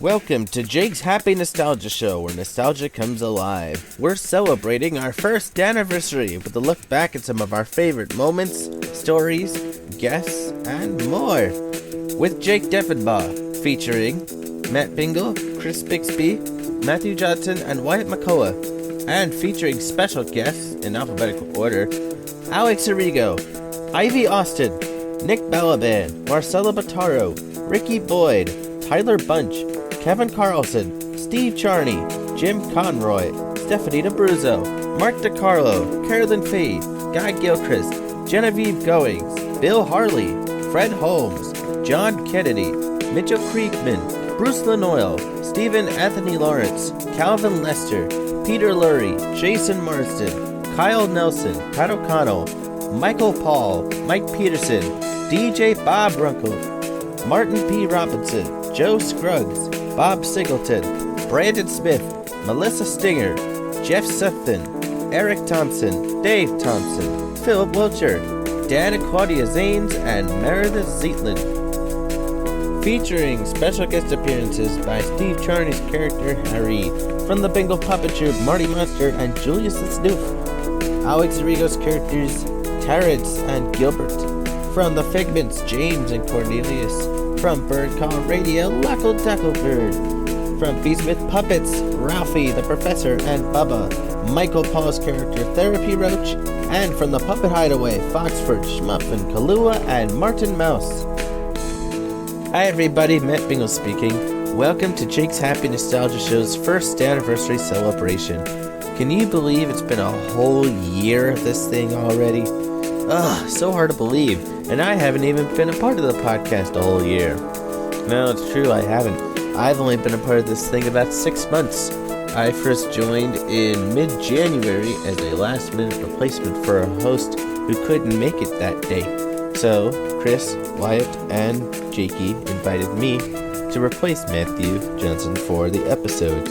Welcome to Jake's Happy Nostalgia Show, where nostalgia comes alive. We're celebrating our first anniversary with a look back at some of our favorite moments, stories, guests, and more. With Jake Deffinbaugh, featuring Matt Bingel, Chris Bixby, Matthew Johnson, and Wyatt McCullough, and featuring special guests, in alphabetical order, Alex Arrigo, Ivy Austin, Nick Balaban, Marcella Bottaro, Ricky Boyd, Tyler Bunch, Kevin Carlson, Steve Charney, Jim Conroy, Stephanie DeBruzzo, Mark DiCarlo, Carolyn Fee, Guy Gilchrist, Genevieve Goings, Bill Harley, Fred Holmes, John Kennedy, Mitchell Kriegman, Bruce Lanoyle, Stephen Anthony Lawrence, Calvin Lester, Peter Lurie, Jason Marsden, Kyle Nelson, Pat O'Connell, Michael Paul, Mike Peterson, DJ Bob Runkel, Martin P. Robinson, Joe Scruggs, Bob Singleton, Brandon Smith, Melissa Stinger, Jeff Sutton, Eric Thompson, Dave Thompson, Philip Wilcher, Dan and Claudia Zanes, and Meredith Zeitland. Featuring special guest appearances by Steve Charney's character Harry, from the Bingel Puppet Troupe Marty Monster and Julius the Snoof, Alex Arrigo's characters Terrence and Gilbert, from the Figments James and Cornelius, from Bird Call Radio, Luckle Ducklebird. From Beesmith Puppets, Ralphie, the Professor, and Bubba. Michael Paul's character, Therapy Roach. And from the Puppet Hideaway, Foxford, Schmuffin, Kahlua, and Martin Mouse. Hi everybody, Matt Bingel speaking. Welcome to Jake's Happy Nostalgia Show's first anniversary celebration. Can you believe it's been a whole year of this thing already? Ugh, so hard to believe. And I haven't even been a part of the podcast a whole year. No, it's true, I haven't. I've only been a part of this thing about 6 months. I first joined in mid-January as a last-minute replacement for a host who couldn't make it that day. So, Chris, Wyatt, and Jakey invited me to replace Matthew Johnson for the episode.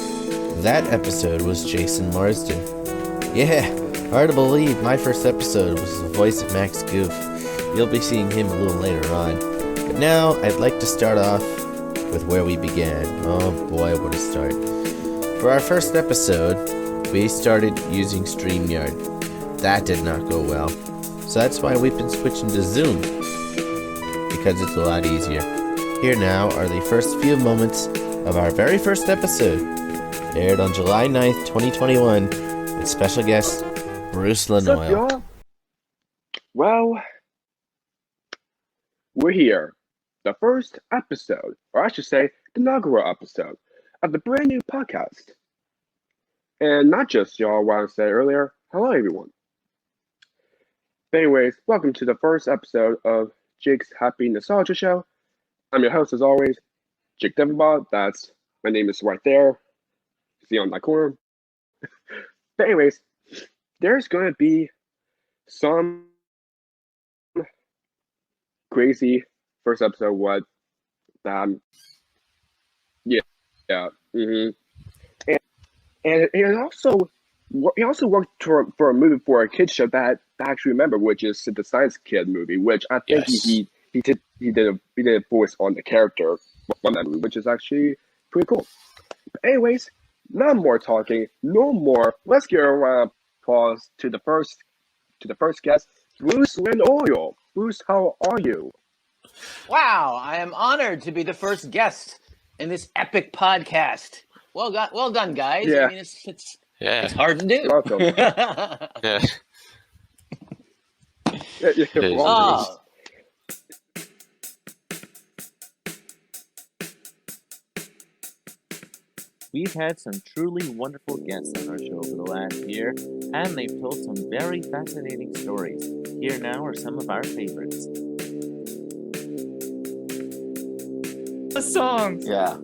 That episode was Jason Marsden. Yeah, hard to believe my first episode was the voice of Max Goof. You'll be seeing him a little later on. But now, I'd like to start off with where we began. Oh boy, what a start. For our first episode, we started using StreamYard. That did not go well. So that's why we've been switching to Zoom, because it's a lot easier. Here now are the first few moments of our very first episode, aired on July 9th, 2021, with special guest Bruce Lanoyle. What's up, y'all? Well, we're here. The first episode, or I should say, the inaugural episode of the brand new podcast. And not just y'all, what I said earlier, hello everyone. But anyways, welcome to the first episode of Jake's Happy Nostalgia Show. I'm your host as always, Jake Deffinbaugh. That's, my name is right there. See on my corner. But anyways, there's going to be some crazy first episode and he also worked for a movie for a kids show that I actually remember, which is the Science Kid movie, which I think he did a voice on the character on that movie, which is actually pretty cool. But anyways, no more talking, no more. Let's give a round of applause to the first guest, Bruce Lanoyle. Bruce, how are you? Wow, I am honored to be the first guest in this epic podcast. Well done, guys. Yeah. I mean, it's hard to do. Welcome. Oh. We've had some truly wonderful guests on our show over the last year, and they've told some very fascinating stories. Here now are some of our favorites. Songs. Yeah.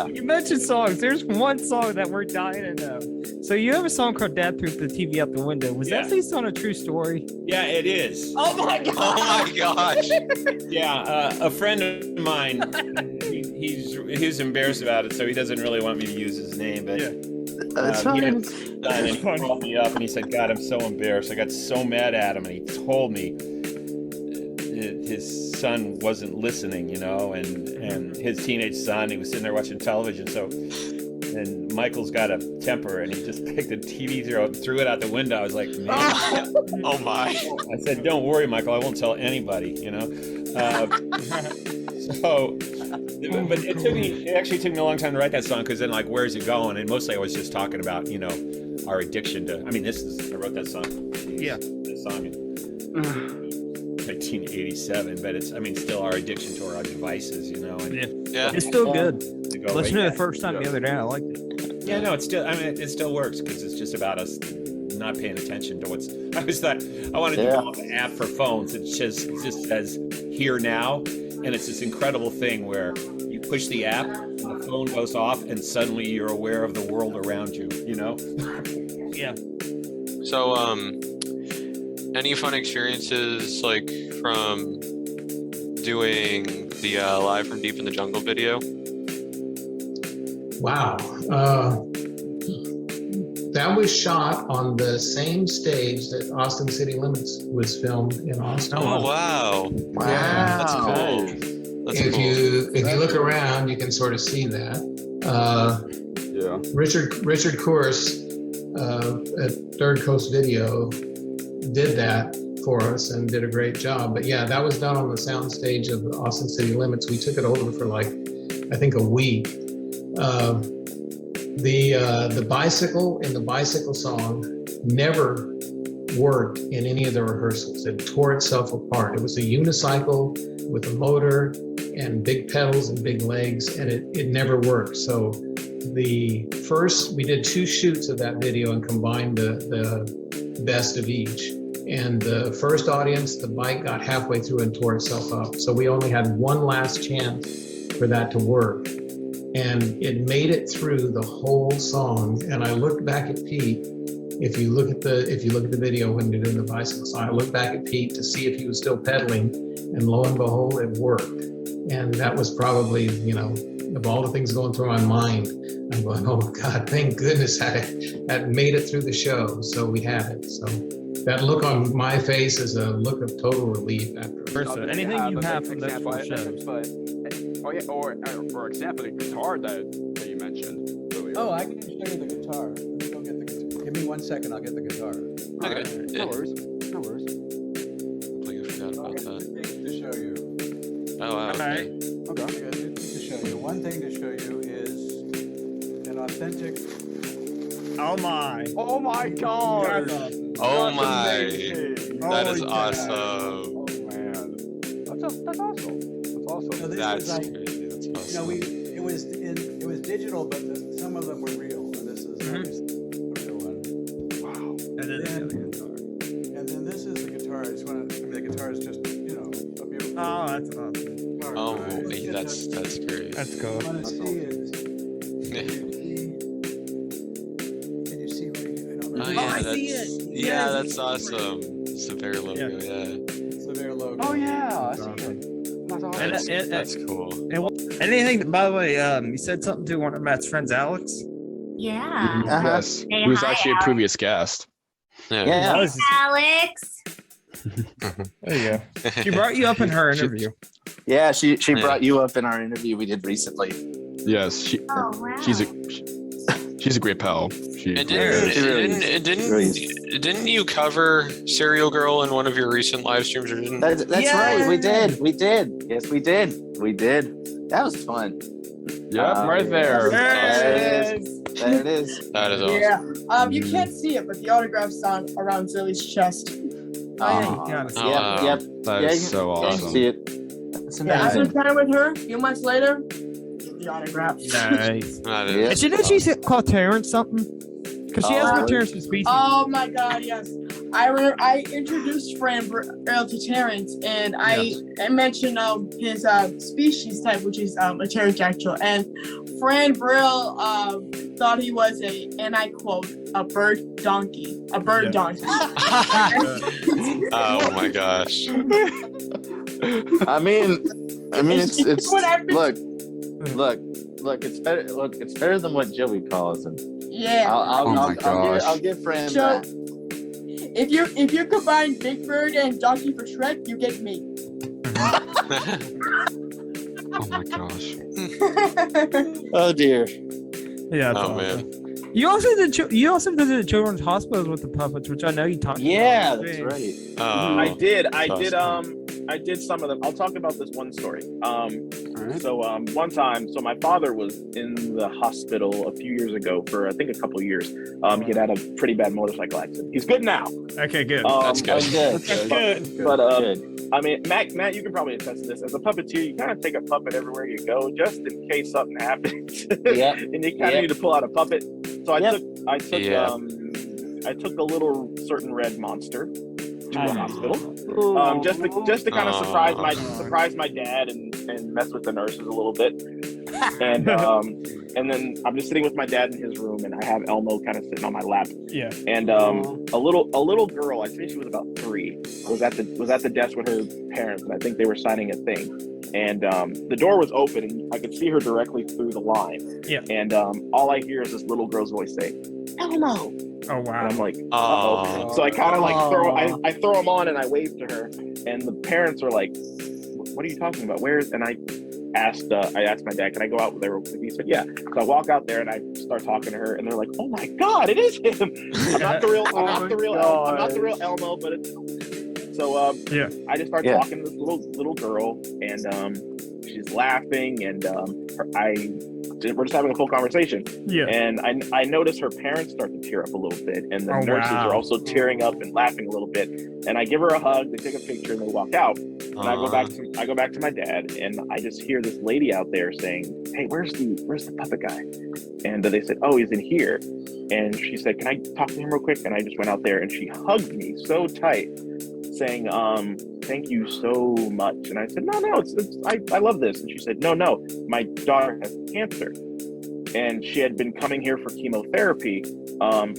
You mentioned songs. There's one song that we're dying to know. So you have a song called Dad Threw the TV Out the Window. Was that based on a true story? Yeah, it is. Oh my god. Oh my gosh. Yeah, a friend of mine, he's embarrassed about it, so he doesn't really want me to use his name, but That's he fine. and he called me up and he said, God, I'm so embarrassed. I got so mad at him, and he told me his son wasn't listening, you know, and his teenage son, he was sitting there watching television. So, and Michael's got a temper, and he just picked the TV, threw it out the window. I was like, man. Oh my! I said, don't worry, Michael. I won't tell anybody, you know. So, but it actually took me a long time to write that song, because then, like, where's it going? And mostly I was just talking about, you know, our addiction to. I mean, I wrote that song. Yeah. This song in 1987, but it's, I mean, still our addiction to our devices, you know. And Yeah. It's still good. to go Listening to away. it the first time the other day, I liked it. Yeah, no, it's still. I mean, it still works, because it's just about us not paying attention to what's. I always thought I wanted to develop an app for phones that just says "Here Now," and it's this incredible thing where you push the app and the phone goes off, and suddenly you're aware of the world around you. You know? Yeah. So, any fun experiences like from doing the Live from Deep in the Jungle video? Wow. That was shot on the same stage that Austin City Limits was filmed in Austin. Oh wow! Yeah. That's cool. That's If cool. you look around, you can sort of see that. Richard Course at Third Coast Video did that for us and did a great job. But yeah, that was done on the sound stage of Austin City Limits. We took it over for like, I think, a week. The bicycle in the bicycle song never worked in any of the rehearsals. It tore itself apart. It was a unicycle with a motor and big pedals and big legs, and it never worked. So we did 2 shoots of that video and combined the best of each. And the first audience, the bike got halfway through and tore itself up. So we only had one last chance for that to work. And it made it through the whole song. And I looked back at Pete. If you look at the video when they're doing the bicycle song, I looked back at Pete to see if he was still pedaling, and lo and behold, it worked. And that was probably, you know, of all the things going through my mind, I'm going, oh God, thank goodness that made it through the show. So we had it. So that look on my face is a look of total relief after. So anything you have from those full shows? Or example, the guitar that you mentioned earlier. Oh, I can show you the guitar. Let me go get the guitar. Give me 1 second, I'll get the guitar. Okay. No worries. No worries. Completely forgot about I got that. 2 things to show you. Oh wow. Okay. I got 2 things to show you. One thing to show you is an authentic. Oh my! Oh my God! Oh my! Amazing. That is yeah. awesome. Oh man, that's awesome. That's awesome. So this That's was like, crazy. That's awesome. it was digital, but some of them were real. And this is the real one. Wow. And then the other guitar. And then this is the guitar. The guitar is just, you know, a beautiful. Oh, that's awesome. guitar. Oh, Right? that's great. That's cool. I want to see it. Can you see what I don't know. Oh yeah, I that's, see it. Yeah, Yes. that's awesome. It's the Bear logo. Yeah. It's the Bear logo. Oh yeah, I see it. That's awesome. That's cool. Anything? By the way, you said something to one of Matt's friends, Alex. Yeah. Yes. Hey, He was hi, actually a Alex. previous guest. Yeah. Alex. There you go. She brought you up in her interview. Yeah, she brought you up in our interview we did recently. Yes, Oh wow. she's a great pal. And didn't you cover Serial Girl in one of your recent live streams, or didn't? That's right. We did. Yes, we did. That was fun. Yep, right there. There it is. That is awesome. Yeah. You can't see it, but the autograph's on around Zoe's chest. Oh, yeah, Oh, wow. Yep. That Yeah, is so you can awesome. see it. That's Yeah, I amazing. was playing with her a few months later. Get the autograph. Nice. That Yeah. is. Didn't she call Terrence something? Because she has no Terrence from Species. Oh my God, yes. I introduced Fran Brill to Terrence, and I mentioned his species type, which is a pterodactyl, and Fran Brill thought he was and I quote, a bird donkey. Donkey. Oh my gosh. I mean, it's What happened? look. It's better. Look, it's better than what Joey calls him. Yeah. I'll give Fran So, that. if you combine Big Bird and Donkey for Shrek, you get me. Oh my gosh. Oh dear. Yeah. Oh man. You also visited children's hospitals with the puppets, which I know you talked about. Yeah, that's right. Oh, I did awesome. I did some of them. I'll talk about this one story. So one time, so my father was in the hospital a few years ago for I think a couple of years. He had a pretty bad motorcycle accident. He's good now. Okay, good. That's good. That's good. But I mean, Matt, you can probably attest to this. As a puppeteer, you kind of take a puppet everywhere you go, just in case something happens. Yep. And you kind of need to pull out a puppet. So I took Yeah. I took a little certain red monster to the hospital, just to kind of surprise my dad and mess with the nurses a little bit. And then I'm just sitting with my dad in his room, and I have Elmo kind of sitting on my lap. Yeah. And a little girl, I think she was about 3, was at the desk with her parents, and I think they were signing a thing. And the door was open, and I could see her directly through the line. Yeah. And all I hear is this little girl's voice say, "Elmo." Oh wow. And I'm like, Oh. so I kind of like throw them on, and I wave to her, and the parents are like, "What are you talking about? Where's?" And I asked my dad, "Can I go out there real quick?" He said, "Yeah." So I walk out there and I start talking to her, and they're like, "Oh my God, it is him! I'm not the real Elmo, but it's." So I just start talking to this little girl, and she's laughing, and we're just having a full conversation. Yeah. And I notice her parents start to tear up a little bit, and the nurses are also tearing up and laughing a little bit. And I give her a hug, they take a picture, and they walk out. And I go back to my dad, and I just hear this lady out there saying, "Hey, where's the puppet guy?" And they said, "Oh, he's in here." And she said, "Can I talk to him real quick?" And I just went out there, and she hugged me so tight, saying, "Thank you so much." And I said, "No, I love this." And she said, "No, my daughter has cancer, and she had been coming here for chemotherapy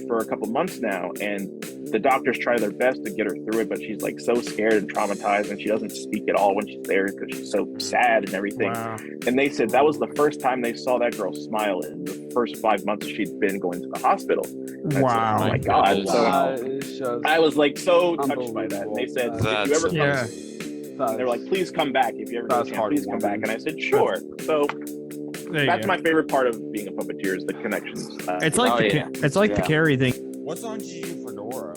for a couple months now, and the doctors try their best to get her through it, but she's like so scared and traumatized, and she doesn't speak at all when she's there because she's so sad and everything." Wow. And they said that was the first time they saw that girl smile in the first 5 months she'd been going to the hospital. And I said, Wow. "Oh my God." Wow. So I was like so touched by that. And they said, "If you ever come," they were like, "Please come back. If you ever get a chance, please come back." And I said, "Sure." So that's my favorite part of being a puppeteer is the connections. It's like the Carrie thing. What song did you do for Dora?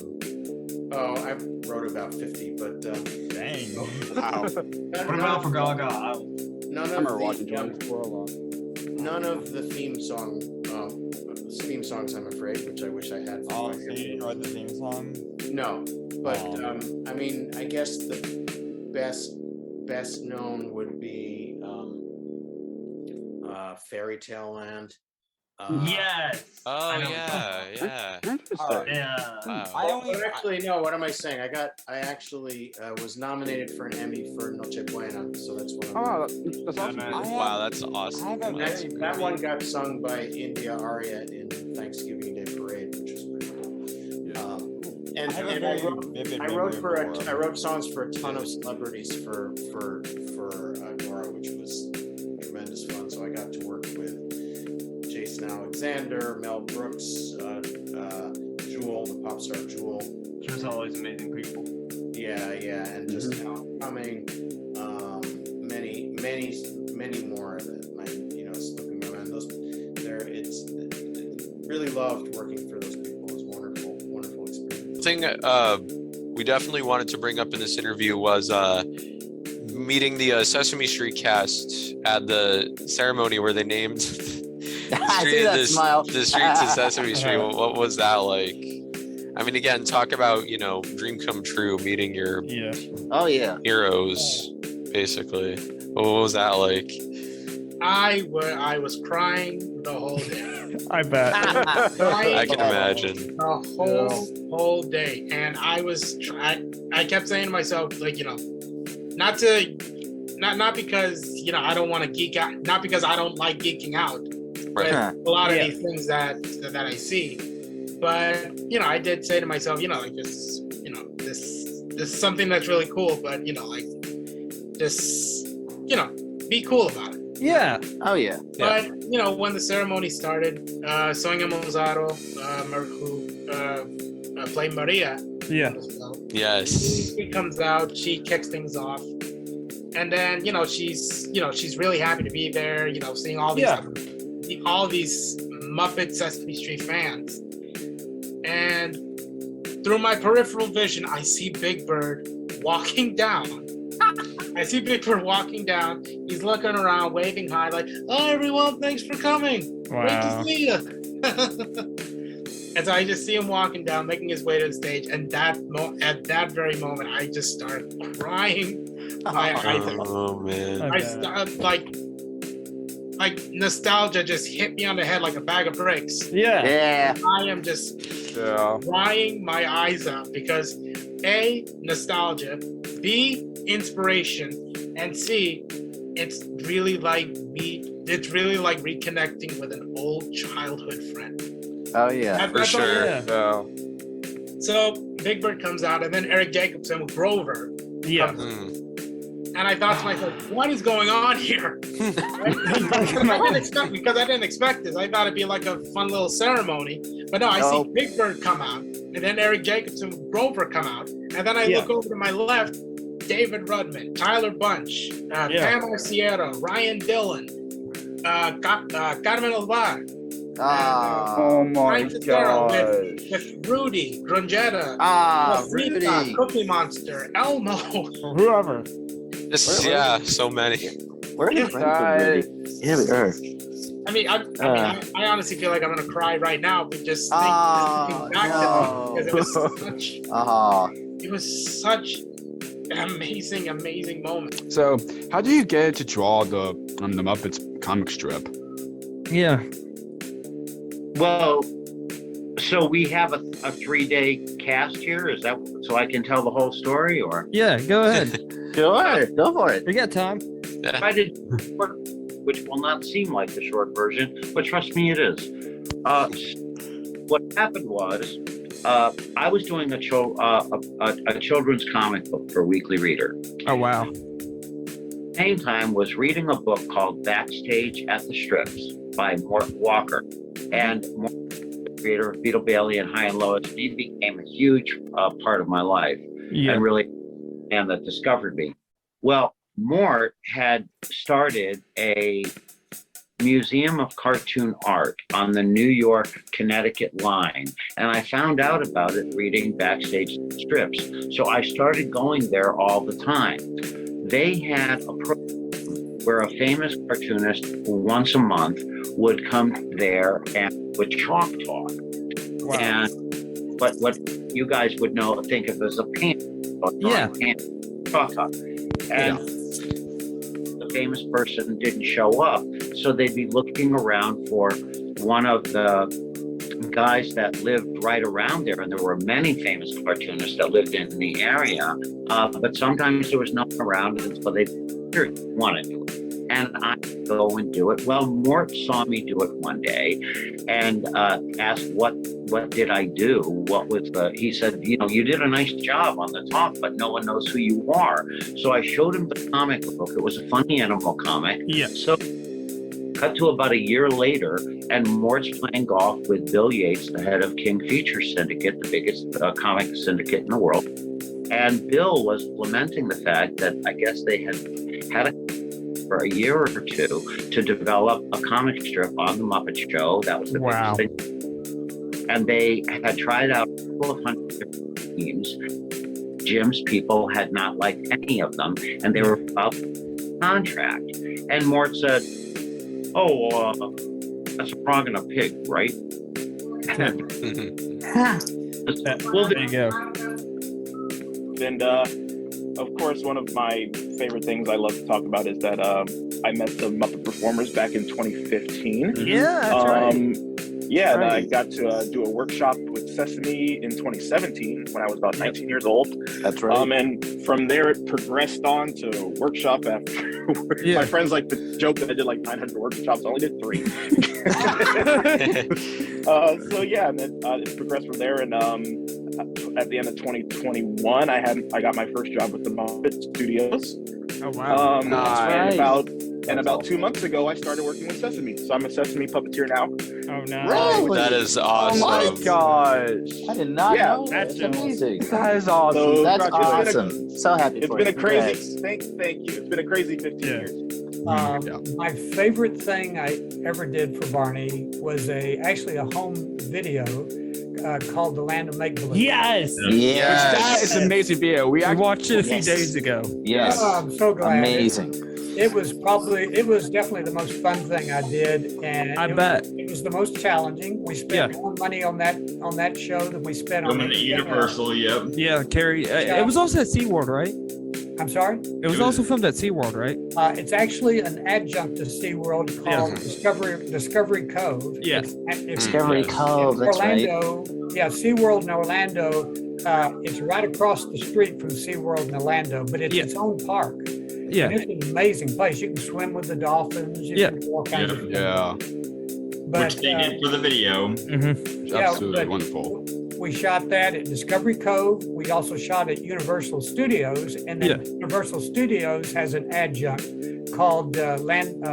Oh, I wrote about 50, but dang. Wow. What about for Gaga? None of the theme songs, I'm afraid, which I wish I had. Oh, so you didn't write the theme song? No, but I mean, I guess the best known would be Fairy Tale Land. Yes. Oh yeah. Yeah. Wow. Actually, no. What am I saying? I actually was nominated for an Emmy for Noche Buena, so that's what. That's awesome. Wow, that's awesome. That one got sung by India Arya in Thanksgiving Day Parade, which was pretty cool. And I wrote songs for a ton of celebrities for Dora, which was tremendous fun. So I got to work with Jason Alexander, Mel Brooks, Jewel, the pop star Jewel. Just always amazing people. Yeah, and just coming, many more of it. Slipping my mind. It's really loved working for those people. It was wonderful experience. Thing we definitely wanted to bring up in this interview was meeting the Sesame Street cast at the ceremony where they named the street to Sesame Street. What was that like? I mean, again, talk about, dream come true, meeting your heroes, basically. What was that like? I was crying the whole day. I bet. I can imagine. The whole day. And I kept saying to myself, not because, I don't want to geek out, not because I don't like geeking out. Right. A lot of these things that I see, but I did say to myself, this is something that's really cool, but be cool about it. Yeah. Oh yeah. But when the ceremony started, Sonia Mozaro, who played Maria. Yeah. Yes. She comes out, she kicks things off, And then she's really happy to be there. Seeing all these Muppet Sesame Street fans. And through my peripheral vision, I see Big Bird walking down. He's looking around, waving hi, like, "Oh, everyone, thanks for coming. Great to see you." And so I just see him walking down, making his way to the stage. And at that very moment, I just started crying. Oh, man. I started, like nostalgia just hit me on the head like a bag of bricks. Yeah. I am just crying my eyes out because A, nostalgia, B, inspiration, and C, it's really like reconnecting with an old childhood friend. Oh yeah, For sure. So Big Bird comes out, and then Eric Jacobson with Grover. Yeah. And I thought to myself, what is going on here? Because I didn't expect this. I thought it'd be like a fun little ceremony. But no, I see Big Bird come out, and then Eric Jacobson with Grover come out. And then I look over to my left, David Rudman, Tyler Bunch, Pamela Sierra, Ryan Dillon, Carmen Alvar. Oh my God! With Rudy, Grungetta, Rudy, Cookie Monster, Elmo, whoever. So many. Where are the friends? Yeah, we are. I mean, I honestly feel like I'm gonna cry right now, but just thinking back to it, because it was such an amazing moment. So, how do you get to draw the Muppets comic strip? Yeah. Well, so we have a 3-day cast here. Is that so I can tell the whole story, or? Yeah, go ahead. Sure, go for it. We got time. I did, which will not seem like the short version, but trust me, it is. What happened was, I was doing a children's comic book for Weekly Reader. Oh wow! Same time was reading a book called Backstage at the Strips by Mort Walker, and Mort, the creator of Beetle Bailey and High and Low, he became a huge part of my life, and really, and that discovered me. Well, Mort had started a museum of cartoon art on the New York, Connecticut line. And I found out about it reading Backstage Strips. So I started going there all the time. They had a program where a famous cartoonist once a month would come there and would chalk talk. Wow. And what you guys would think of as a painting. Chalk talk. And the famous person didn't show up, so they'd be looking around for one of the guys that lived right around there, and there were many famous cartoonists that lived in the area, but sometimes there was no one around, and so they wanted to do it. And I go and do it. Well, Mort saw me do it one day and asked what did I do? What was he said, you did a nice job on the top, but no one knows who you are. So I showed him the comic book. It was a funny animal comic. Yeah. So cut to about a year later, and Mort's playing golf with Bill Yates, the head of King Feature Syndicate, the biggest comic syndicate in the world. And Bill was lamenting the fact that I guess they had for a year or two to develop a comic strip on the Muppet Show. That was the biggest thing. And they had tried out a couple of hundred different teams. Jim's people had not liked any of them, and they were about contract. And Mort said, that's a frog and a pig, right? Well, there you go. And of course, one of my favorite things I love to talk about is that I met the Muppet Performers back in 2015. Yeah, that's right. Yeah, and I got to do a workshop with Sesame in 2017 when I was about 19 years old. That's right. And from there, it progressed on to workshop after. My friends like to joke that I did like 900 workshops. I only did 3. So yeah, and then it progressed from there. And at the end of 2021, I got my first job with the Muppet Studios. Oh wow! And about And about 2 months ago, I started working with Sesame, so I'm a Sesame puppeteer now. Oh no! Really? That is awesome. Oh my gosh. I did not know. That's That's amazing. That is awesome. So That's congrats. awesome. So happy It's for been you. a crazy. Thank you. It's been a crazy 15 years. My favorite thing I ever did for Barney was actually a home video called The Land of Make Believe. Yes. That is an amazing video. We watched it a few days ago. Yes. Oh, I'm so glad. Amazing. It was definitely the most fun thing I did, and I bet it was the most challenging. We spent more money on that show than we spent on Women at Universal. Yep. Yeah, Carrie. It was also at SeaWorld, right? I'm sorry? It was also filmed at SeaWorld, right? It's actually an adjunct to SeaWorld called Discovery Cove. Yeah. Discovery Cove, that's right. Orlando, yeah, SeaWorld in Orlando. It's right across the street from SeaWorld in Orlando, but it's its own park. Yeah. And it's an amazing place. You can swim with the dolphins. You can do all kinds of things. Yeah. But, Which they did for the video. Absolutely wonderful. We shot that at Discovery Cove. We also shot at Universal Studios, and then Universal Studios has an adjunct called Islands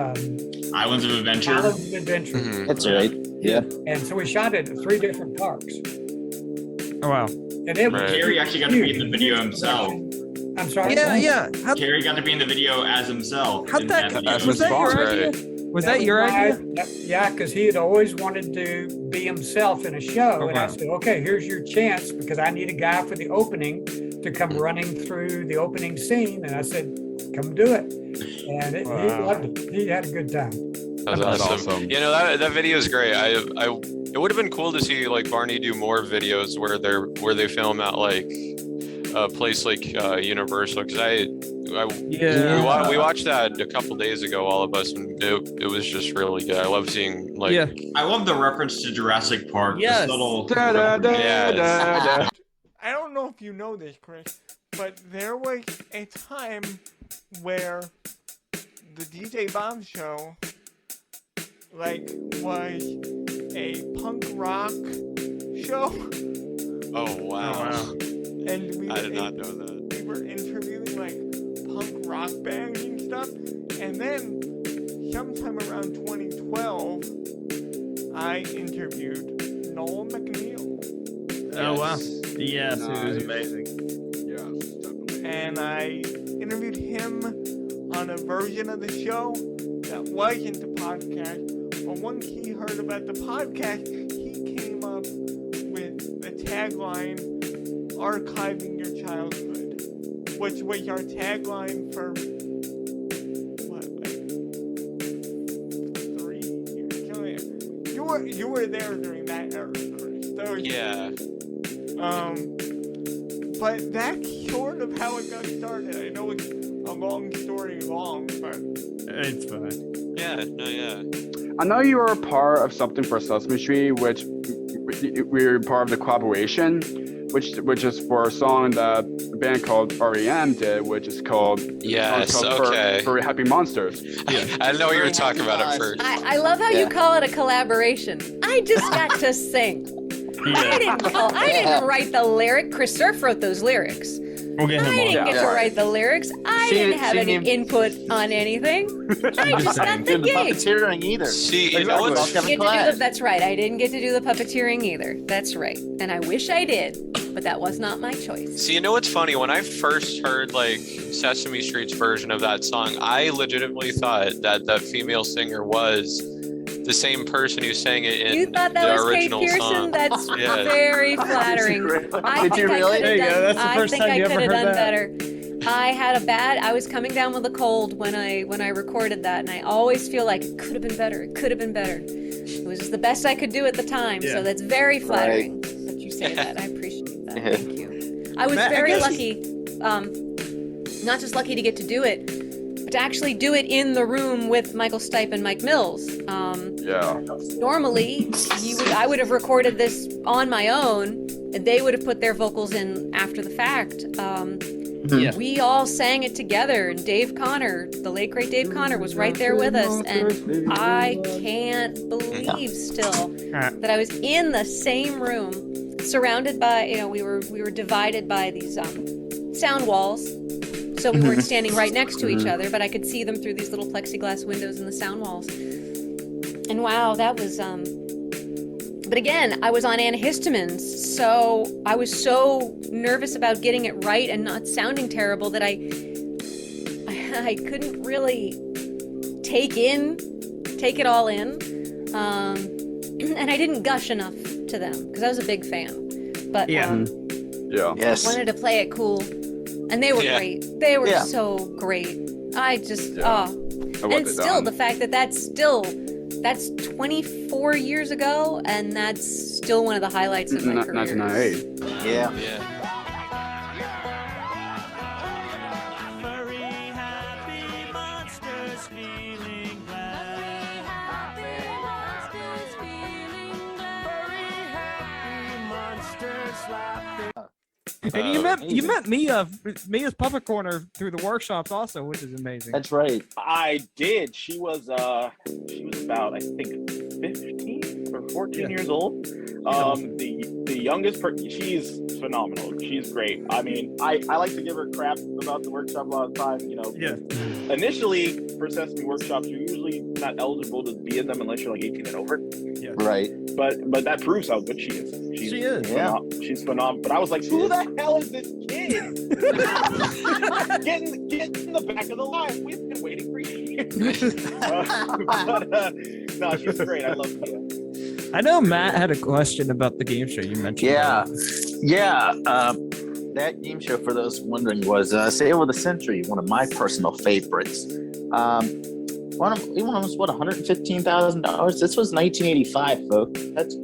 of Adventure. Islands of Adventure. That's right. Yeah. And so we shot it at 3 different parks. Oh wow. And it was Carrie actually got to be in the video himself. I'm sorry. Yeah. Carrie got to be in the video as himself. How'd that? Was that your idea? Was that your idea? Yeah, because he had always wanted to be himself in a show. And I said, okay, here's your chance, because I need a guy for the opening to come running through the opening scene. And I said, come do it. And he loved it. He had a good time. That's awesome. You know, that video is great. It would have been cool to see like Barney do more videos where they film at like a place like Universal, because we watched that a couple days ago, all of us, and it was just really good. I love seeing like. Yeah. I love the reference to Jurassic Park. Yes. This little. Yes. I don't know if you know this, Chris, but there was a time where the DJ Bob show was a punk rock show. Oh wow. And I did not know that. We were interviewing punk rock bands and stuff, and then sometime around 2012, I interviewed Noel McNeil. Oh wow. Yes, Nice. it was amazing. Yes, definitely. And I interviewed him on a version of the show that wasn't the podcast. But once he heard about the podcast, he came up with the tagline, "Archiving Your Childhood," which was our tagline for 3 years. You were there during that era, Chris. Yeah. But that's sort of how it got started. I know it's a long story but it's fine. Yeah. I know you were a part of something for Sesame Street, which we were part of the collaboration, which is for a song that a band called REM did, which is called for Happy Monsters. I didn't know what you were talking about at first. I love how you call it a collaboration. I just got to sing. I didn't write the lyric. Chris Surf wrote those lyrics. We'll get him I didn't get to write the lyrics. I didn't have any input on anything. I just got the gig. Puppeteering either. That's right. I didn't get to do the puppeteering either. That's right. And I wish I did, but that was not my choice. See, you know what's funny? When I first heard Sesame Street's version of that song, I legitimately thought that female singer was the same person who sang it in You thought that the was Kate original Pearson? song. That's very flattering. Did you really? That's the first time you ever heard that. Better. I was coming down with a cold when I recorded that, and I always feel like it could have been better. It could have been better. It was just the best I could do at the time, so that's very flattering that you say that. I appreciate that. Thank you. I was very lucky, not just lucky to get to do it, but to actually do it in the room with Michael Stipe and Mike Mills. Normally, I would have recorded this on my own, and they would have put their vocals in after the fact. We all sang it together, and Dave Connor, the late great Dave Connor, was right there with us, and I can't believe still that I was in the same room, surrounded by, we were divided by these sound walls, so we weren't standing right next to each other, but I could see them through these little plexiglass windows in the sound walls. And wow, that was but again, I was on antihistamines, so I was so nervous about getting it right and not sounding terrible that I couldn't really take it all in, and I didn't gush enough to them because I was a big fan. But Yes. wanted to play it cool, and they were great. They were so great. I just and still the fact that that's 24 years ago, and that's still one of the highlights of my career. 1998. Yeah. And you met Mia's Puppet Corner through the workshops also, which is amazing. That's right. I did. She was about, I think, 15 or 14 years old. The youngest person, she's phenomenal. She's great. I mean, I like to give her crap about the workshop a lot of the time. You know, initially for Sesame workshops, you're usually not eligible to be in them unless you're like 18 and over. Yeah. Right. But that proves how good she is. She is. She's phenomenal. But I was like, who the hell is this kid? Get in the back of the line. We've been waiting for years. No, she's great. I love Mia. I know Matt had a question about the game show you mentioned. That game show, for those wondering, was Sail of the Century, one of my personal favorites. One of them was what, $115,000. This was 1985, folks. That's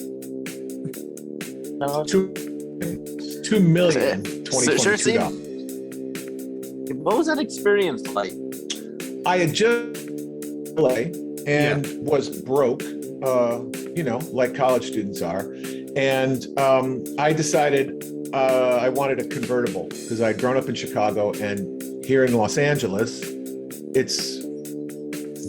$2 million. What was that experience like? I had just and was broke, like college students are, and I decided I wanted a convertible because I'd grown up in Chicago, and here in Los Angeles, it's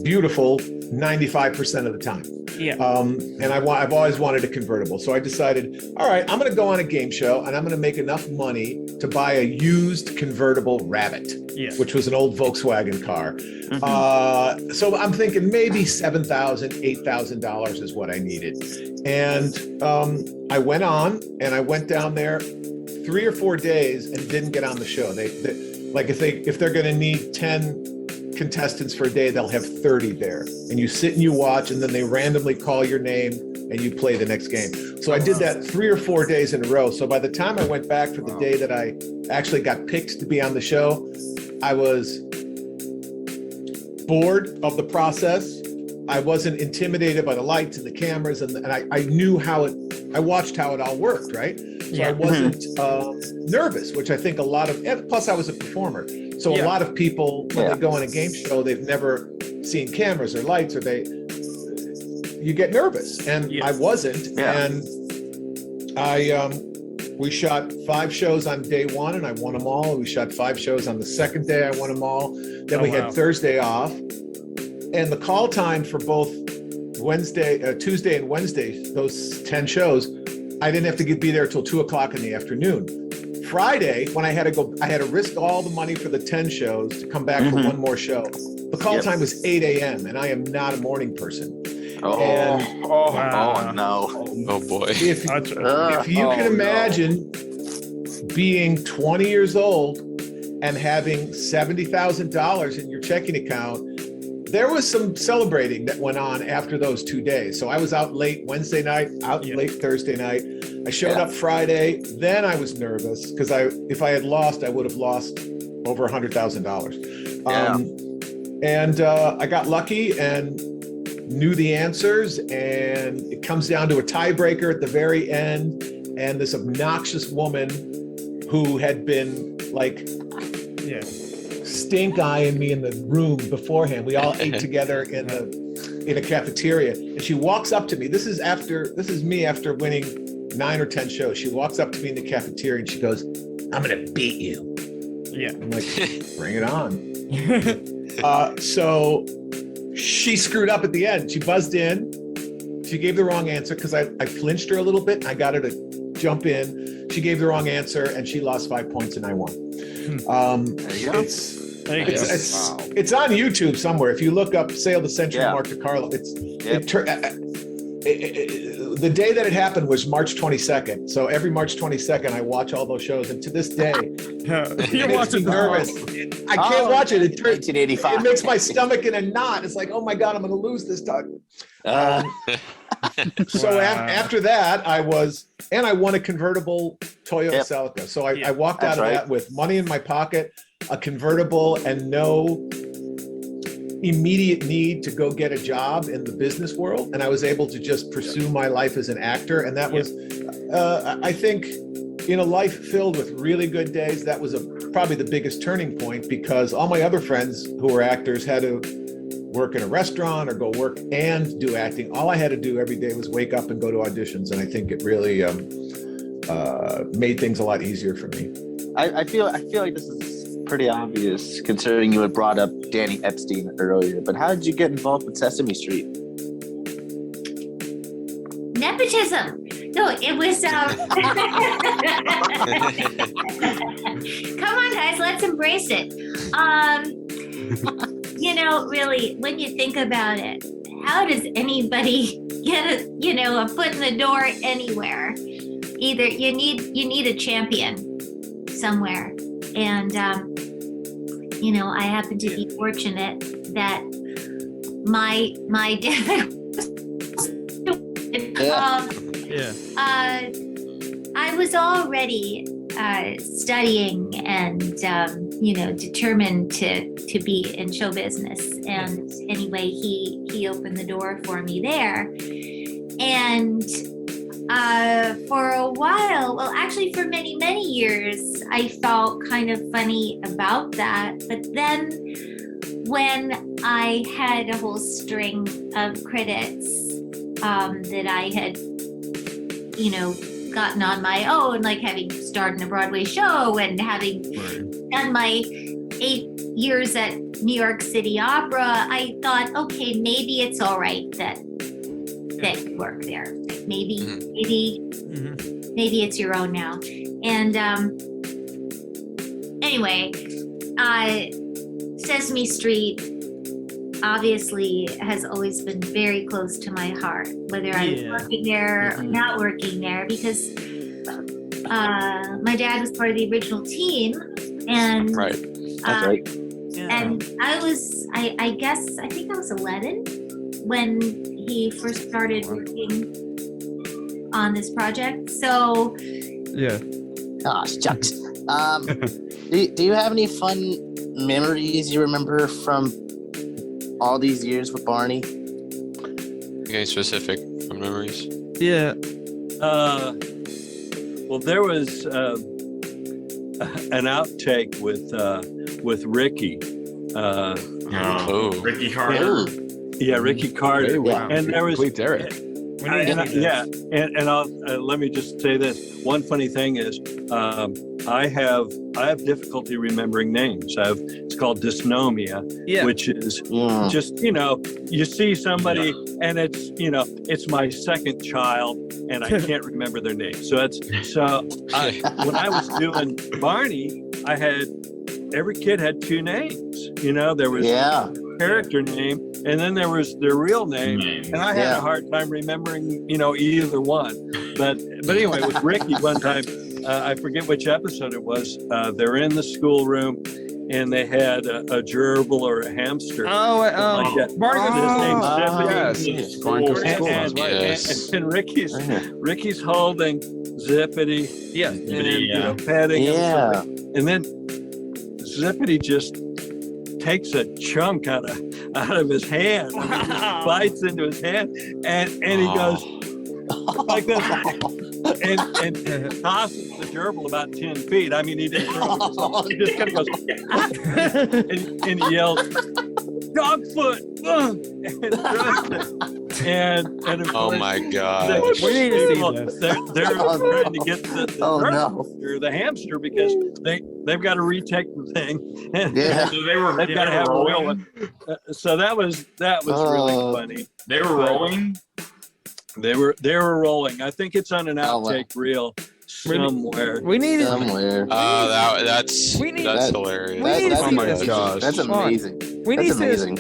beautiful 95% of the time. And I've always wanted a convertible. So I decided, all right, I'm going to go on a game show and I'm going to make enough money to buy a used convertible Rabbit, which was an old Volkswagen car. So I'm thinking maybe $7,000, $8,000 is what I needed. And I went on and I went down there 3 or 4 days and didn't get on the show. They if they're going to need 10 contestants for a day, they'll have 30 there, and you sit and you watch, and then they randomly call your name and you play the next game. So I did that 3 or 4 days in a row. So by the time I went back for the day that I actually got picked to be on the show, I was bored of the process. I wasn't intimidated by the lights and the cameras, and I knew I watched how it all worked, right? So I wasn't nervous, which I think a lot of, and plus I was a performer. So a lot of people, when they go on a game show, they've never seen cameras or lights, or you get nervous, and I wasn't. And we shot 5 shows on day 1, and I won them all. We shot 5 shows on the second day, I won them all. Then we had Thursday off, and the call time for both Tuesday and Wednesday, those 10 shows, I didn't have to be there till 2:00 in the afternoon. Friday, when I had to risk all the money for the 10 shows to come back for one more show. The call time was 8 a.m. and I am not a morning person. No. Oh boy. If you can imagine being 20 years old and having $70,000 in your checking account, there was some celebrating that went on after those 2 days. So I was out late Wednesday night, late Thursday night. I showed up Friday. Then I was nervous because if I had lost, I would have lost over $100,000. I got lucky and knew the answers. And it comes down to a tiebreaker at the very end. And this obnoxious woman who had been stink eyeing me in the room beforehand. We all ate together in a cafeteria, and she walks up to me. This is me after winning 9 or 10 shows. She walks up to me in the cafeteria and she goes, "I'm gonna beat you." I'm like, bring it on. So she screwed up at the end. She buzzed in. She gave the wrong answer because I flinched her a little bit. I got her to jump in. She gave the wrong answer and she lost 5 points and I won. There you go. It's on YouTube somewhere. If you look up "Sale the Century," Mark DiCarlo, the day that it happened was March 22nd. So every March 22nd, I watch all those shows, and to this day, You're watching nervous. I can't watch it. It turns 1985. It makes my stomach in a knot. It's like, oh my God, I'm going to lose this time. So after that, I won a convertible Toyota Celica. So I walked out of that with money in my pocket, a convertible, and no immediate need to go get a job in the business world. And I was able to just pursue my life as an actor. And that was, I think, in a life filled with really good days, that was probably the biggest turning point, because all my other friends who were actors had to work in a restaurant or go work and do acting. All I had to do every day was wake up and go to auditions. And I think it really made things a lot easier for me. I feel like this is pretty obvious, considering you had brought up Danny Epstein earlier. But how did you get involved with Sesame Street? Nepotism. No, it was. Come on, guys, let's embrace it. Really, when you think about it, how does anybody get a foot in the door anywhere? Either you need a champion somewhere, and I happen to be fortunate that my dad. I was already studying and determined to be in show business, and anyway he opened the door for me there. And for a while, well, actually for many years, I felt kind of funny about that. But then when I had a whole string of credits that I had, gotten on my own, like having starred in a Broadway show and having done my 8 years at New York City Opera, I thought, okay, maybe it's all right that you work there. Maybe it's your own now. And anyway, Sesame Street obviously has always been very close to my heart, whether I was working there or not working there, because my dad was part of the original team, and That's right. And I think I was 11 when he first started working on this project. So gosh, shucks. Do you have any fun memories you remember from all these years with Barney? Okay, specific memories. Yeah. Well, there was an outtake with Ricky. Ricky Carter. Yeah, Ricky Carter. Wow. And there was Derek. And I'll let me just say this. One funny thing is, I have difficulty remembering names. It's called dysnomia, which is just you see somebody and it's my second child and I can't remember their name. So when I was doing Barney, I had every kid had two names. There was character name, and then there was their real name, and I had a hard time remembering, either one. But anyway, with Ricky, one time, I forget which episode it was. They're in the schoolroom, and they had a gerbil or a hamster. And Ricky's holding Zippity, petting him, and then Zippity just takes a chunk out of his hand, bites into his hand, and he goes like this, and tosses the gerbil about 10 feet. I mean, he didn't throw it himself. He just kind of goes, and he yells, "Dog foot!" And of course, oh my God! We need to see this. They're trying to get the hamster because they've got to retake the thing. And so they've got to have a real one. So that was really funny. They were rolling. They were rolling. I think it's on an outtake reel somewhere. We need somewhere. That's hilarious. Oh my gosh, that's amazing. That's amazing.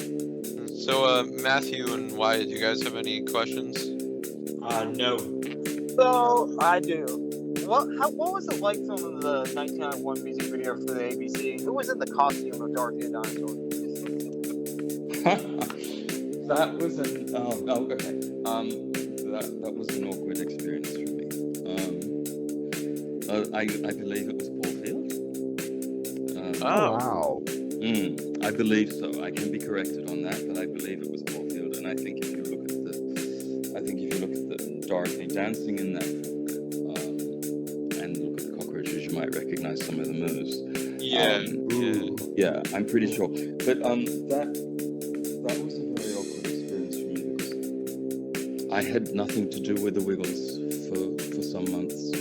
So, Matthew and Wyatt, do you guys have any questions? No. So I do. What was it like filming the 1991 music video for the ABC? Who was in the costume of Dorothy the Dinosaur? That was that was an awkward experience for me. I believe it was Paul Field. Wow. I believe so. I can be corrected on that, but I believe it was Paul Field. And I think if you look at the Dorothy dancing in that and look at the cockroaches, you might recognize some of the moves. Yeah, I'm pretty sure. But that was a very awkward experience for me because I had nothing to do with the Wiggles for some months.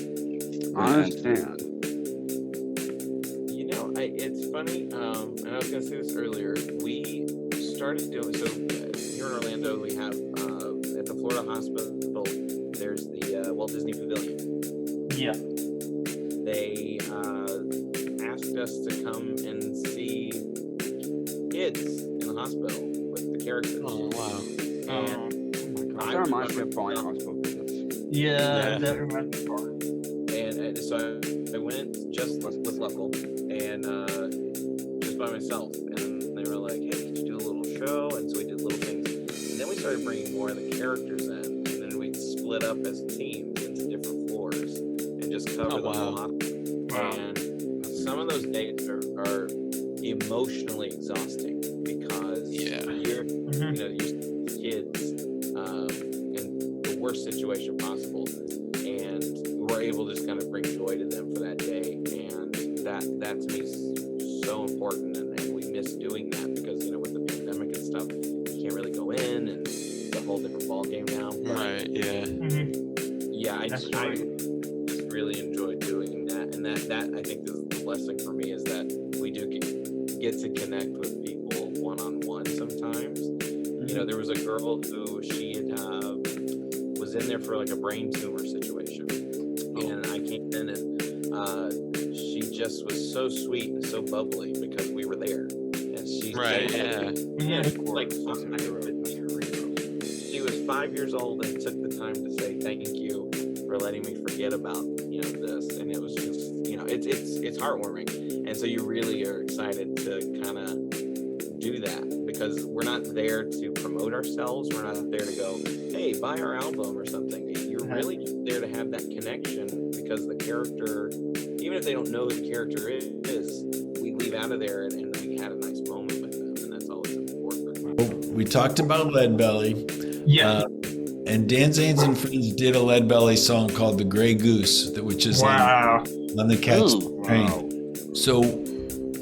I understand. You know, it's funny, and I was going to say this earlier. We started doing, so here in Orlando, we have, at the Florida Hospital, there's the Walt Disney Pavilion. Yeah. They asked us to come and see kids in the hospital with the characters. Oh, wow. And that reminds me of fun hospital visits. Yeah, that reminds me of fun. And so I went just with Local and just by myself. And they were like, hey, could you do a little show? And so we did little things. And then we started bringing more of the characters in. And then we'd split up as teams into different floors and just cover the whole hospital. Wow. And some of those days are emotionally exhausting because you're, you know, you're kids in the worst situation possible. And we're able to just kind of bring joy to them for that day, and that to me is so important, and we miss doing that because, you know, with the pandemic and stuff, you can't really go in, and it's a whole different ball game now. But, Right. Yeah. Yeah, I just really enjoy doing that, and that I think is the blessing for me is that we do get to connect with people one-on-one sometimes. You know, there was a girl who she had was in there for like a brain tumor situation. And I came in and she just was so sweet and so bubbly because we were there. And she like she was 5 years old and took the time to say thank you for letting me forget about, you know, this. And it was just, you know, it's heartwarming. And so you really are excited to kind of do that because we're not there to promote ourselves. We're not there to go, hey, buy our album or something. You're really just there to have that connection because the character, even if they don't know who the character is, we leave out of there and we had a nice moment with them, and that's always important. We talked about Lead Belly. Yeah. And Dan Zanes and Friends did a Lead Belly song called The Gray Goose, which is on the Catch Train. Wow. So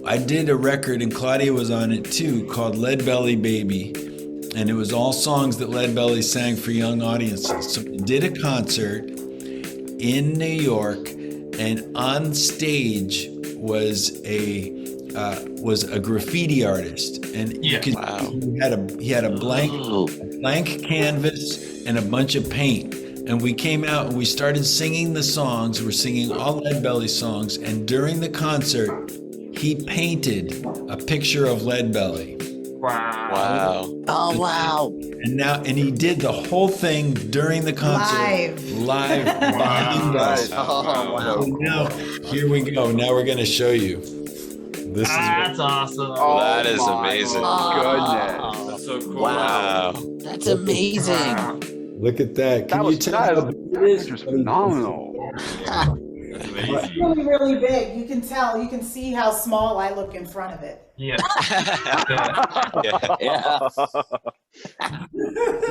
I did a record, and Claudia was on it too, called Lead Belly Baby. And it was all songs that Lead Belly sang for young audiences. So we did a concert in New York, and on stage was a graffiti artist, and you could he had a blank canvas and a bunch of paint. And we came out and we started singing the songs. We're singing all Lead Belly songs, and during the concert, he painted a picture of Lead Belly. Wow. Oh, wow. And he did the whole thing during the concert. Live behind us. Oh, wow. So now, here we go. Now we're going to show you. That's awesome. Oh, that is amazing. Goodness. That's so cool. Wow. That's amazing. Look at that. Can you tell? That is just phenomenal. It's really, really big. You can tell. You can see how small I look in front of it. Yeah.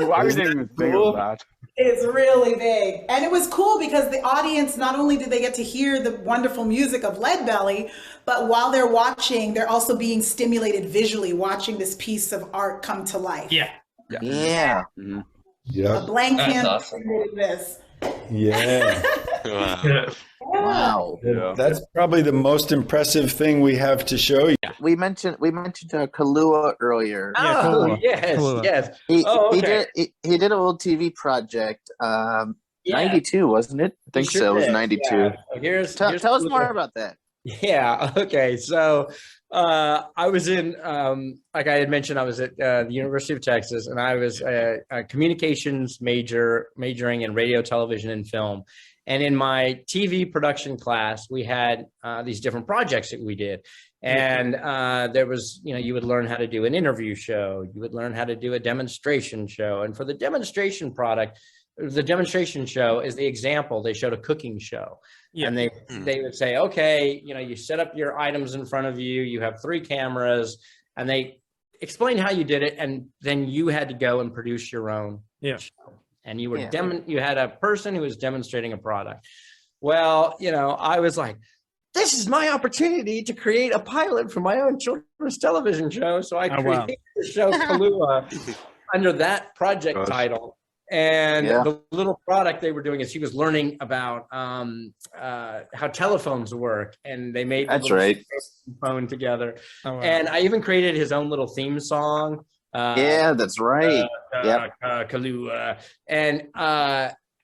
Why would they even think of that? It's really big. And it was cool because the audience, not only did they get to hear the wonderful music of Lead Belly, but while they're watching, they're also being stimulated visually, watching this piece of art come to life. Yeah. Yeah. Mm-hmm. Yeah. A blank That's canvas awesome. created this. Yeah. Wow. Yeah. That's probably the most impressive thing we have to show you. We mentioned Kahlua earlier. Yeah, Kahlua. Yes, Kahlua. yes. He okay. did a little TV project. 92, wasn't it? I think so. It was 92. Yeah. So here's Tell us more about that. Yeah. Okay. So I was in, like I had mentioned, I was at the University of Texas, and I was a communications majoring in radio, television, and film. And in my TV production class, we had these different projects that we did. And there was, you would learn how to do an interview show. You would learn how to do a demonstration show. And for the demonstration show is the example. They showed a cooking show. Yeah. And they would say, okay, you set up your items in front of you. You have 3 cameras, and they explained how you did it. And then you had to go and produce your own show. And you were you had a person who was demonstrating a product. Well, I was like, this is my opportunity to create a pilot for my own children's television show. So I created the show Kahlua under that project title. And the little product they were doing is he was learning about how telephones work, and they made the phone together. Oh, wow. And I even created his own little theme song. That's right. Kahlua. And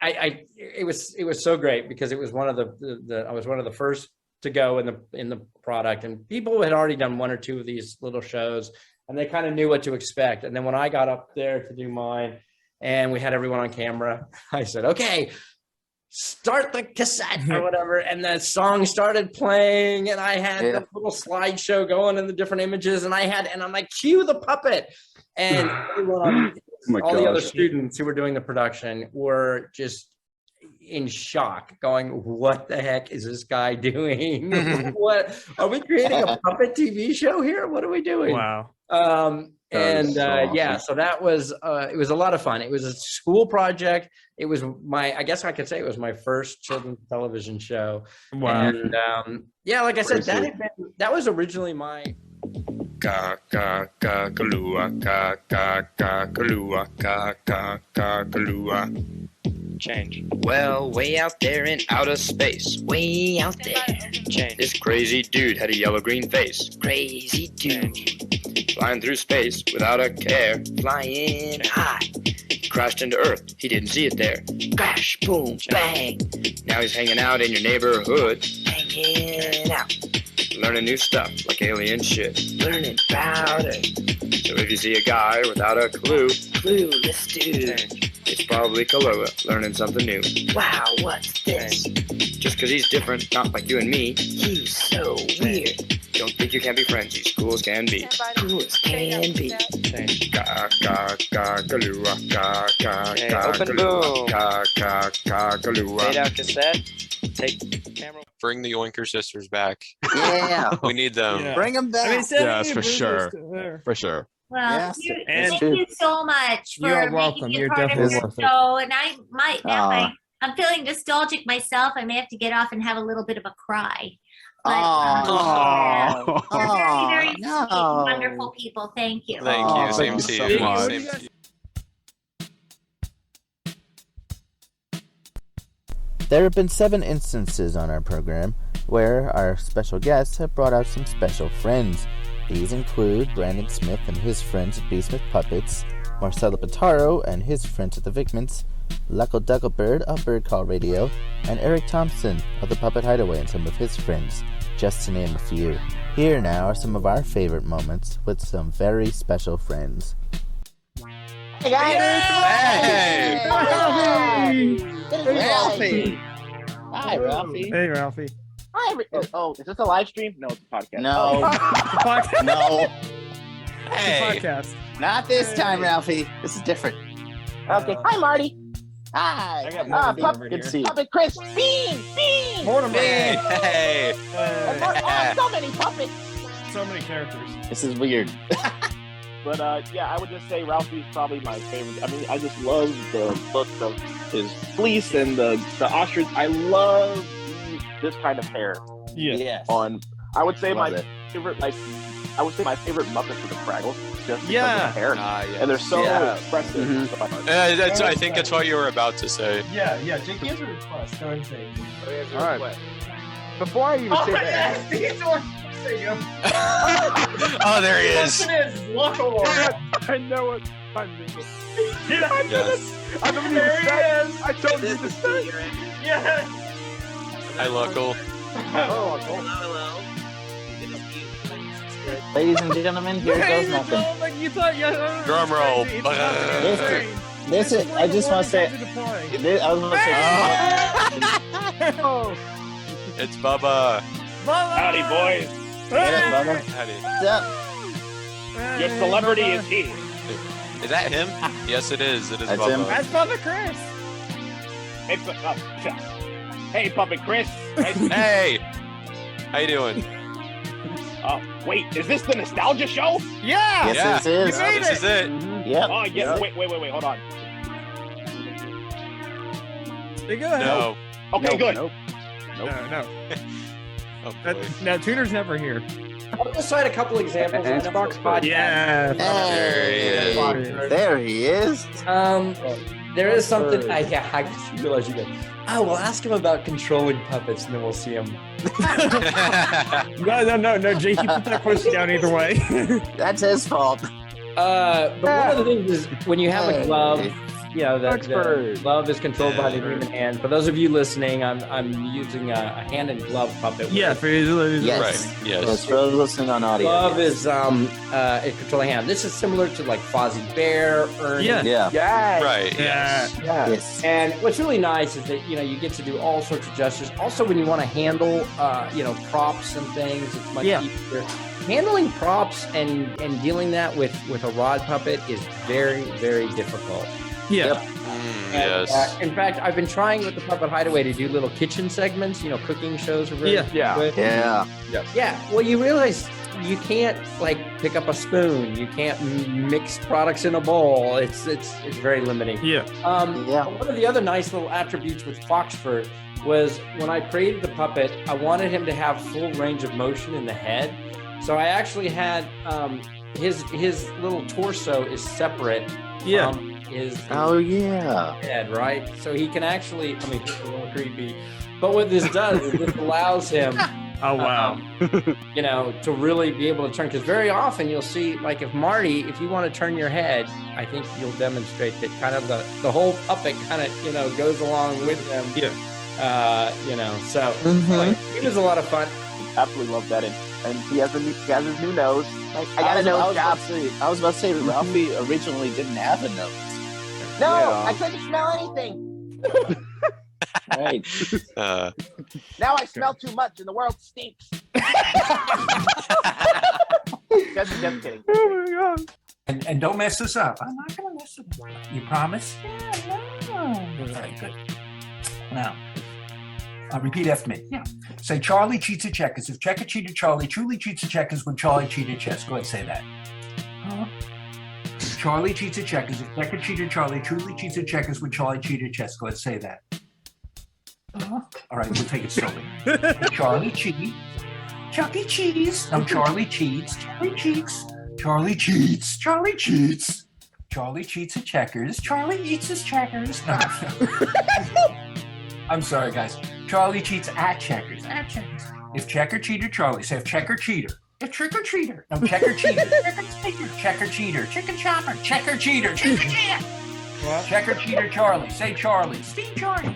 it was so great because it was one of I was one of the first to go in the product, and people had already done 1 or 2 of these little shows, and they kind of knew what to expect. And then when I got up there to do mine, and we had everyone on camera, I said, okay, start the cassette or whatever. And the song started playing, and I had the little slideshow going and the different images, and I'm like, cue the puppet. And everyone all the other students who were doing the production were just in shock, going, what the heck is this guy doing? What are we creating, a puppet TV show here? What are we doing? Wow. And awesome. So that was it was a lot of fun. It was a school project. It was I guess I could say it was my first children's television show. Wow. And like I said, that was originally my Kahlua, Kahlua. Change. Well, way out there in outer space. Way out there. Change. This crazy dude had a yellow-green face. Crazy dude. Flying through space without a care. Flying high. He crashed into Earth. He didn't see it there. Crash, boom, bang. Now he's hanging out in your neighborhood. Hanging out. Learning new stuff like alien shit. Learning about it. So if you see a guy without a clue, clueless dude. It's probably Kahlua, learning something new. Wow, what's this? Just because he's different, not like you and me. He's so weird. Don't think you can be friends, these schools can be. Schools can be. Kahlua, open boom. Kahlua. Fade out cassette. Take camera. Bring the Yoinker sisters back. Yeah. We need them. Yeah. Bring them back. Yes, for sure. For sure. Well, thank you so much for making me a part of your show. And I might now I'm feeling nostalgic myself. I may have to get off and have a little bit of a cry. But, very, very sweet, wonderful people. Thank you. Thank you. Same to you. Same to you. There have been 7 instances on our program where our special guests have brought out some special friends. These include Brandon Smith and his friends at B. Smith Puppets, Marcelo Pitaro and his friends at the Vigments, Lucko Ducklebird of Bird Call Radio, and Eric Thompson of the Puppet Hideaway and some of his friends, just to name a few. Here now are some of our favorite moments with some very special friends. Hey guys! Hey! Ralphie! Hi, Ralphie. Hey, Ralphie. Hi, is this a live stream? No, it's a podcast. No. No. Hey. It's a podcast. Not this time, Ralphie. This is different. Okay. Hi, Marty. Hi. Good to see you. Puppet Chris. Bean. Mortimer. Hey. So many puppets. So many characters. This is weird. But I would just say Ralphie's probably my favorite. I mean, I just love the look of his fleece and the ostrich. I love this kind of hair. Yeah. I would say my favorite Muppets are the Fraggles. Just because of the hair. And they're so expressive. Mm-hmm. I think that's what you were about to say. Yeah. Jake, he has a request. Go ahead and say it. All right. Before I even say that. Oh, there he is. I know it. Yes. I don't even say. I don't This even is say. you're in. Yes. Hi, Local. Oh, Hello. Ladies and gentlemen, here goes nothing. You thought Drum roll. Listen, I just want to say, I was going to say, It's Bubba. Howdy, boys. Get it, Bubba? Howdy. What's up? Your celebrity is he. Is that him? Yes, it is. It is That's Bubba. him. That's Bubba Chris. Hey, Puppet Chris. Nice to- Hey. How you doing? Wait, is this the nostalgia show? Yeah. Yes, Yeah. this is. You made This is it. Yep. Oh, yeah. Wait, hold on. Stay good. No. Okay, good. No. Oh, boy. No, Tuner's never here. I'll just cite a couple examples. And I know Xbox for podcast. Yeah. There he is. There he is. There is something. I just realized you guys. We'll ask him about controlling puppets, and then we'll see him. No, Jake, you put that question down either way. That's his fault. But one of the things is when you have a glove, you know, the glove is controlled by the human hand. For those of you listening, I'm using a hand and glove puppet. Yeah, for you. Yes. Right. Yes. Yes, for those listening on audio. Glove yes. is a controlling hand. This is similar to like Fozzie Bear, Ernie. Yeah. Yeah. Yes. Right. Yes. Yes. And what's really nice is that, you know, you get to do all sorts of gestures. Also, when you want to handle, props and things, it's much easier. Handling props and dealing that with a rod puppet is very, very difficult. Yeah. Yep. And, Yes. in fact, I've been trying with the Puppet Hideaway to do little kitchen segments. You know, cooking shows are very good. Yeah. Yeah. Well, you realize you can't like pick up a spoon. You can't mix products in a bowl. It's very limiting. Yeah. One of the other nice little attributes with Foxford was when I created the puppet, I wanted him to have full range of motion in the head. So I actually had his little torso is separate. Yeah. His yeah. head, right? So he can actually, I mean, it's a little creepy, but what this does is this allows him, Oh, wow. to really be able to turn, because very often you'll see, like if you want to turn your head, I think you'll demonstrate that kind of the whole puppet kind of, goes along with them. Yeah. So it was a lot of fun. Absolutely love that. And he has his new nose. I got a nose job. I was about to say, Ralphie originally didn't have a nose. No, Yeah. I couldn't smell anything. Right. Now I smell too much and the world stinks. Just kidding. Oh my god. And don't mess this up. I'm not going to mess it up. You promise? Yeah, no. Very good. Now, repeat after me. Yeah. Say Charlie cheats at checkers. If Checker cheated Charlie, truly cheats at checkers when Charlie cheated chess. Go ahead and say that. Charlie cheats at checkers. If Checker cheated Charlie, truly cheats at checkers when Charlie cheated chess. Go ahead and say that. All right, we'll take it slowly. Charlie cheats. Chuck E. Cheese. No, Charlie cheats. Charlie cheats. Charlie cheats. Charlie cheats. Charlie cheats at checkers. Charlie eats his checkers. No. I'm sorry, guys. Charlie cheats at checkers. At checkers. If Checker cheated Charlie, say if Checker cheater. If Trick or Treater. No, Checker cheater. Checker cheater. Chicken chopper. Checker cheater. Chicken cheater. Checker cheater Charlie. Say Charlie. Steve Charlie.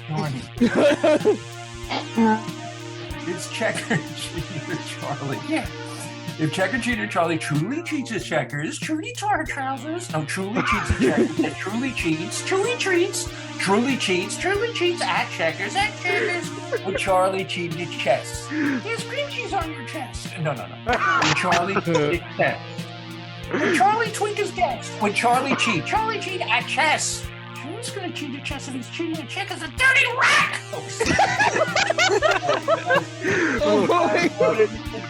Charlie. It's Checker cheater Charlie. Yeah. If Checker cheater Charlie truly cheats his checkers, truly tore trousers. No, truly cheats at checkers. That truly cheats. Truly treats. Truly cheats at checkers. At checkers. When Charlie cheated at chess. There's cream cheese on your chest. No. When Charlie cheated at chess. When Charlie tweak his desk. When Charlie cheat at chess. Who's gonna cheat at chess if he's cheating at checkers? A dirty rat! Oh boy!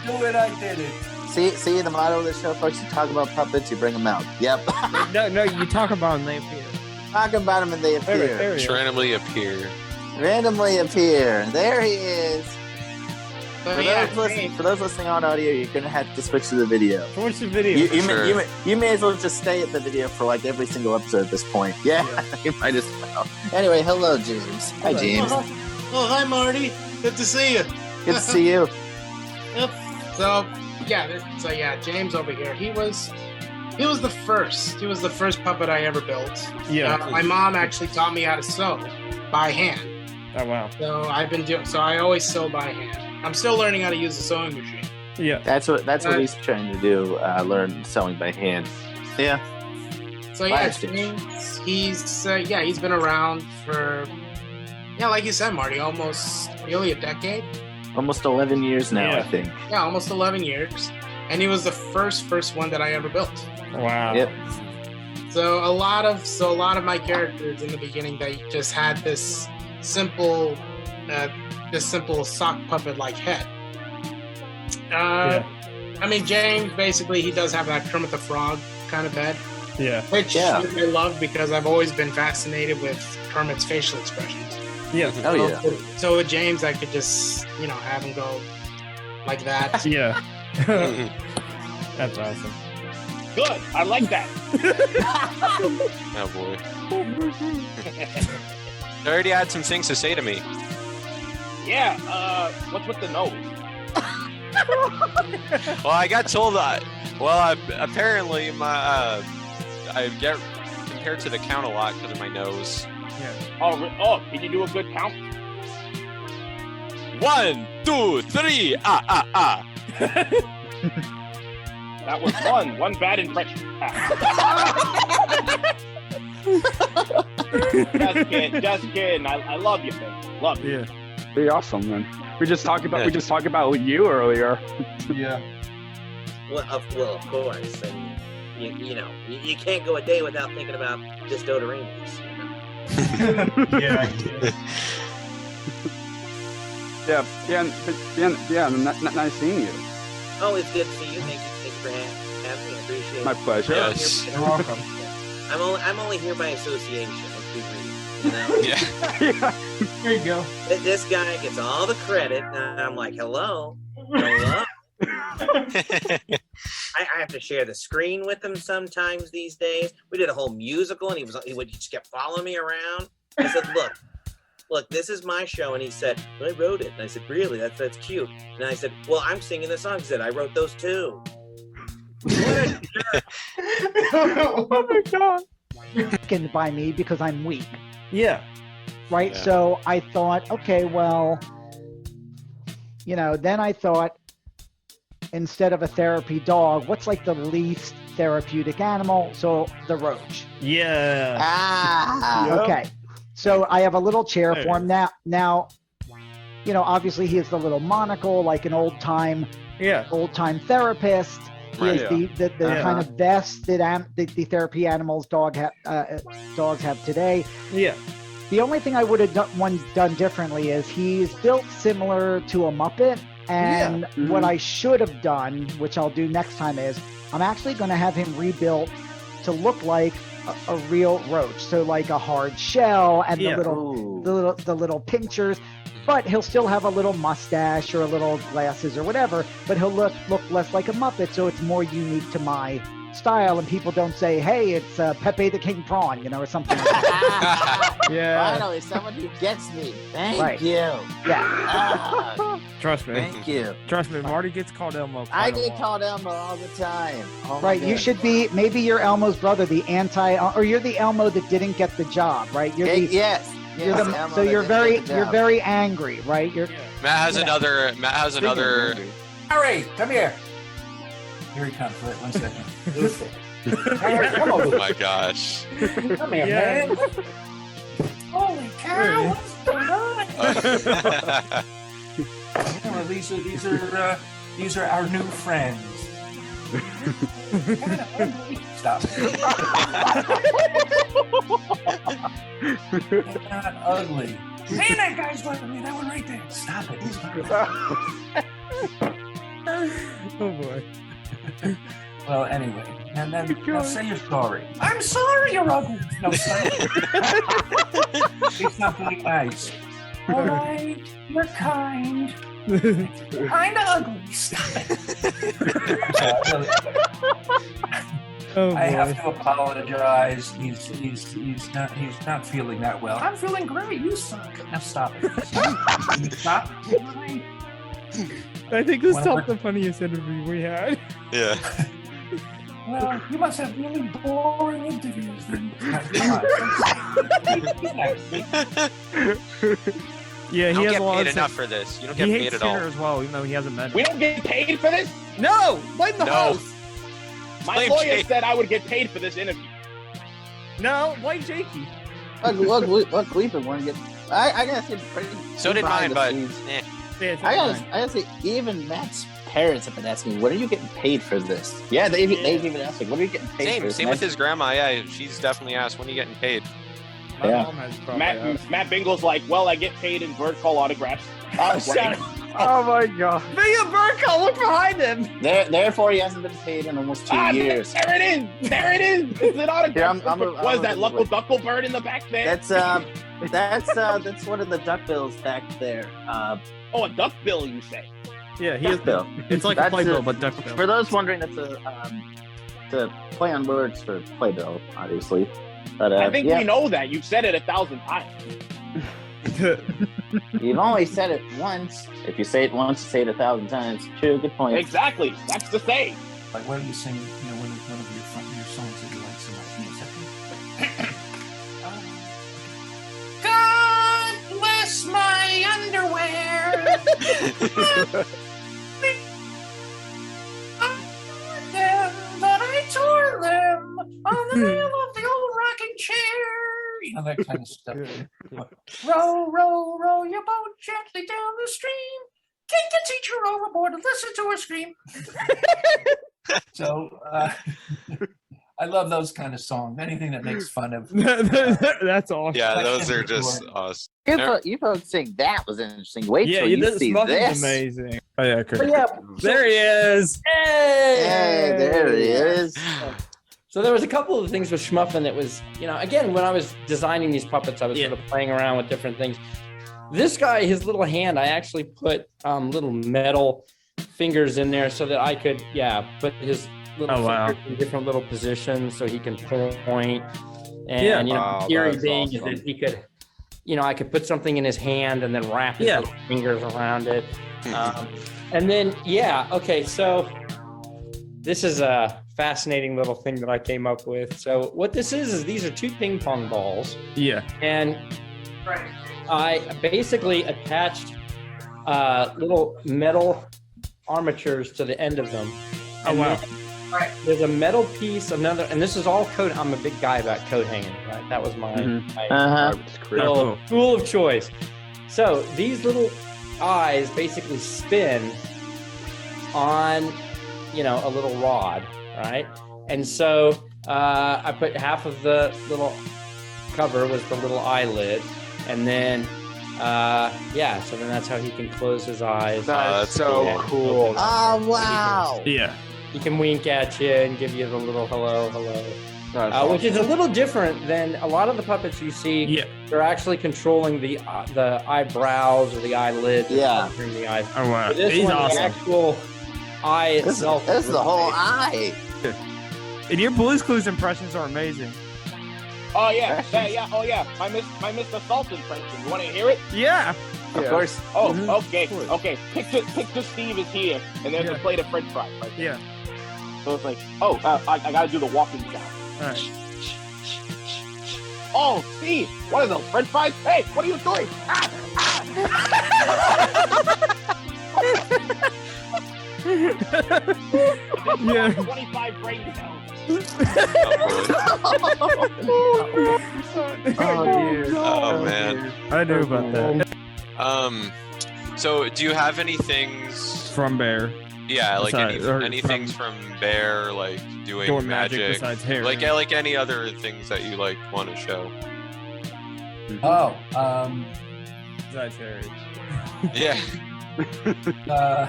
Do it, I did it. See the motto of the show, folks. You talk about puppets, you bring them out. Yep. No, you talk about them, they appear. Talk about them and they appear. There Just randomly appear. Randomly appear. There he is. Oh, For those listening on audio, you're gonna have to switch to the video. Watch the video. You may as well just stay at the video for like every single episode at this point. Yeah. You might as well. Anyway, hello, James. Hi, James. Oh, hi, Marty. Good to see you. Good to see you. Yep. So, James over here. He was He was the first. He was the first puppet I ever built. Yeah. My mom actually taught me how to sew by hand. Oh wow. So I always sew by hand. I'm still learning how to use a sewing machine. Yeah. That's what he's trying to do. Learn sewing by hand. Yeah. So yeah, he's been around for, like you said, Marty, almost really a decade. Almost 11 years now, I think. Yeah, almost 11 years. And he was the first one that I ever built. Wow. Yep. So a lot of my characters in the beginning, they just had this simple sock puppet like head. I mean, James, basically, he does have that Kermit the Frog kind of head. Yeah. Which I love because I've always been fascinated with Kermit's facial expressions. Yeah. Oh, yeah. So with James, I could just, have him go like that. Yeah. That's awesome. Good. I like that. Oh boy. They already had some things to say to me. Yeah. What's with the nose? Well, I got told that. Well, apparently I get compared to the count a lot because of my nose. Yeah. Oh, can you do a good count? 1, 2, 3. That was one bad impression. Just kidding. I love you, man. Love you. Yeah. Pretty awesome, man. We just talked about you earlier. Yeah. Well, of course. I mean, you can't go a day without thinking about this Dodorinis. Yeah. Nice seeing you. Oh, it's good to see you. Thank you for having me. I appreciate it. My pleasure. Yes. You're welcome. I'm only here by association. Let's be real. Yeah. There you go. This guy gets all the credit, and I'm like, hello. I have to share the screen with him sometimes these days. We did a whole musical, and he would just kept following me around. I said, look, this is my show. And he said, I wrote it. And I said, really? That's cute. And I said, well, I'm singing the song. He said, I wrote those too. What a jerk. Oh my God. Weakened by me because I'm weak. Yeah. Right. Yeah. So I thought, okay, well, then I thought, instead of a therapy dog, what's like the least therapeutic animal? So the roach. Yeah. Okay. So I have a little chair for him now. Obviously he has the little monocle, like an old time therapist. He is the kind of best that the therapy animals dogs have today. Yeah. The only thing I would have done differently is he's built similar to a Muppet. And what I should have done, which I'll do next time, is I'm actually going to have him rebuilt to look like a real roach. So like a hard shell and the little pinchers. But he'll still have a little mustache or a little glasses or whatever. But he'll look less like a Muppet, so it's more unique to my style. And people don't say, "Hey, it's Pepe the King Prawn," or something like that. Yeah. Finally, someone who gets me. Thank you. Yeah. Trust me. Thank you. Trust me, Marty gets called Elmo. I get called Elmo all the time. Oh, right. You should be, maybe you're Elmo's brother, or you're the Elmo that didn't get the job, right? You're yes. So you're very angry, right? Matt has another. Harry, come here. Here he comes. Wait 1 second. Oh my gosh. Come here, man. Holy cow! What's going on? Well, these are our new friends. Stop. They're not ugly. Man, that guy's looking at me. That one right there. Stop it. Oh boy. Well, anyway, and then now say you're sorry. I'm sorry, you're ugly. No, stop. Say something nice. All right, you're kind. Kind of ugly. Stop it. I have to apologize. He's not feeling that well. I'm feeling great. You suck. Now stop it. Stop. I think this is the funniest interview we had. Yeah. Well, you must have really boring interviews. Yeah, You he don't has get a lot paid of enough for this. You don't get he paid hates at all. Skinner as well, even though he hasn't met. We don't get paid for this? No, blame the No. host. My Blame lawyer Jake. said I would get paid for this interview. No, blame Jakey. Look, we've been wanting to get. I gotta say, pretty. So did behind mine, the but scenes. eh. I gotta say, even Matt's parents have been asking me, "When are you getting paid for this?" Yeah, they've even asked me, "When are you getting paid for Same, this?" same with his grandma. Yeah, she's definitely asked, when are you getting paid? My Yeah. mom has probably Matt Bingel's like, well, I get paid in bird call autographs. Oh my god. Via Burko, look behind him. Therefore, he hasn't been paid in almost 2 years. There it is. There it is. It's an autograph. Here, What is that, Luckle Duckle bird in the back there? That's one of the duckbills back there. Oh, a duckbill, you say? Yeah, he is. Duckbill. It's like a playbill, but duckbill. For those wondering, that's a play on words for playbill, obviously. But I think yeah. we know that. You've said it 1,000 times. You've only said it once. If you say it once, you say it 1,000 times. True, good point. Exactly. That's the saying. Like, why don't you sing, one of your songs that you like so much? Give me a second. God bless my underwear. But I tore them on the nail of the old rocking chair. You know, that kind of stuff. Row, row, row your boat gently down the stream. Kick the teacher overboard and listen to her scream. So, I love those kind of songs. Anything that makes fun of. That's awesome. Yeah, those are just awesome. You folks think that was interesting. Wait Yeah, till you see Muffins this. amazing. Oh yeah, Kurt. But yeah, There he is. Hey, there he is. So there was a couple of things with Schmuffin that was, again, when I was designing these puppets, I was sort of playing around with different things. This guy, his little hand, I actually put little metal fingers in there so that I could, put his little fingers in different little positions so he can point. And, the theory being is that he could, I could put something in his hand and then wrap his little fingers around it. And then, okay, so this is a fascinating little thing that I came up with. So what this is these are 2 ping pong balls. Yeah. And I basically attached little metal armatures to the end of them. Oh, wow. There's a metal piece, and this is all coat. I'm a big guy about coat hanging, right? That was my little tool of choice. So these little eyes basically spin on, a little rod, right? And so I put half of the little cover was the little eyelid, and then so then that's how he can close his eyes. That's so cool. Oh wow! Yeah, he can wink at you and give you the little hello, which is a little different than a lot of the puppets you see. Yeah, they're actually controlling the eyebrows or the eyelids. Yeah, the eyes. Oh wow, This he's one, awesome. The actual eye itself. This is the whole eye. And your Blue's Clues impressions are amazing. Oh yeah. Oh yeah. My Mr. Salt impression. You want to hear it? Yeah. Of course. Oh, okay. Okay. Picture Steve is here, and there's a plate of French fries. Right there. Yeah. So it's like, I gotta do the walking sound. All right. Oh, Steve, what are those French fries? Hey, what are you doing? Yeah. 25 brain cells. Oh man. I knew about that. So do you have any things From Bear. Yeah, like Besides- any things from Bear, like doing Doing magic besides hair, like yeah. like any other things that you like want to show. Oh, Besides hair. Yeah.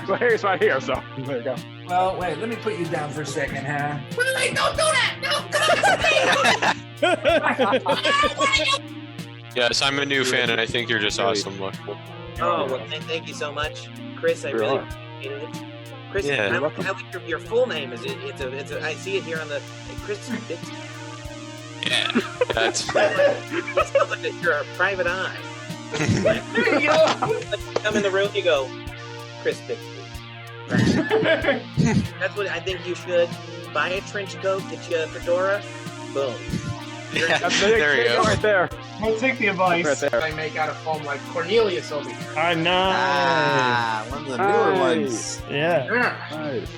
So here's right here, so there you go. Well, wait, let me put you down for a second, huh? Wait, don't do that! No, Yes, I'm a new fan, and I think you're just awesome. Look. Oh, well, thank you so much, Chris. I really appreciate it. Chris, Yeah. I like your full name. Is it's a I see it here on the Chris Bixby. Yeah, that's. It sounds like that you're a private eye. There you go. Like, come in the room, you go, Chris Bixby. That's what I think you should. buy a trench coat, get you a fedora, boom. Yeah, there you go. Right there. I'll take the advice. Right there. I make out of foam like Cornelius over here. I know. One of the newer ones. Yeah. Nice.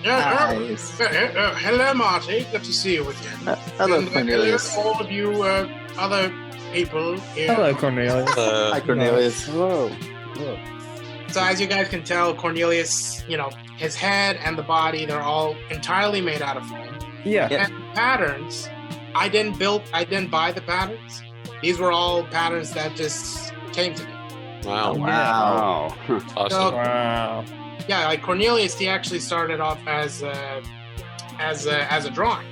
Yeah. Hello, Marty. Good to see you again. Hello, And, Cornelius. hello, all of you other people here. Hello, Cornelius. Hi, Cornelius. Hello. So as you guys can tell, Cornelius, his head and the body, they're all entirely made out of foam. Yeah. And patterns, I didn't buy the patterns. These were all patterns that just came to me. Wow. Wow. Awesome. So, Wow. yeah, like Cornelius, he actually started off as a drawing.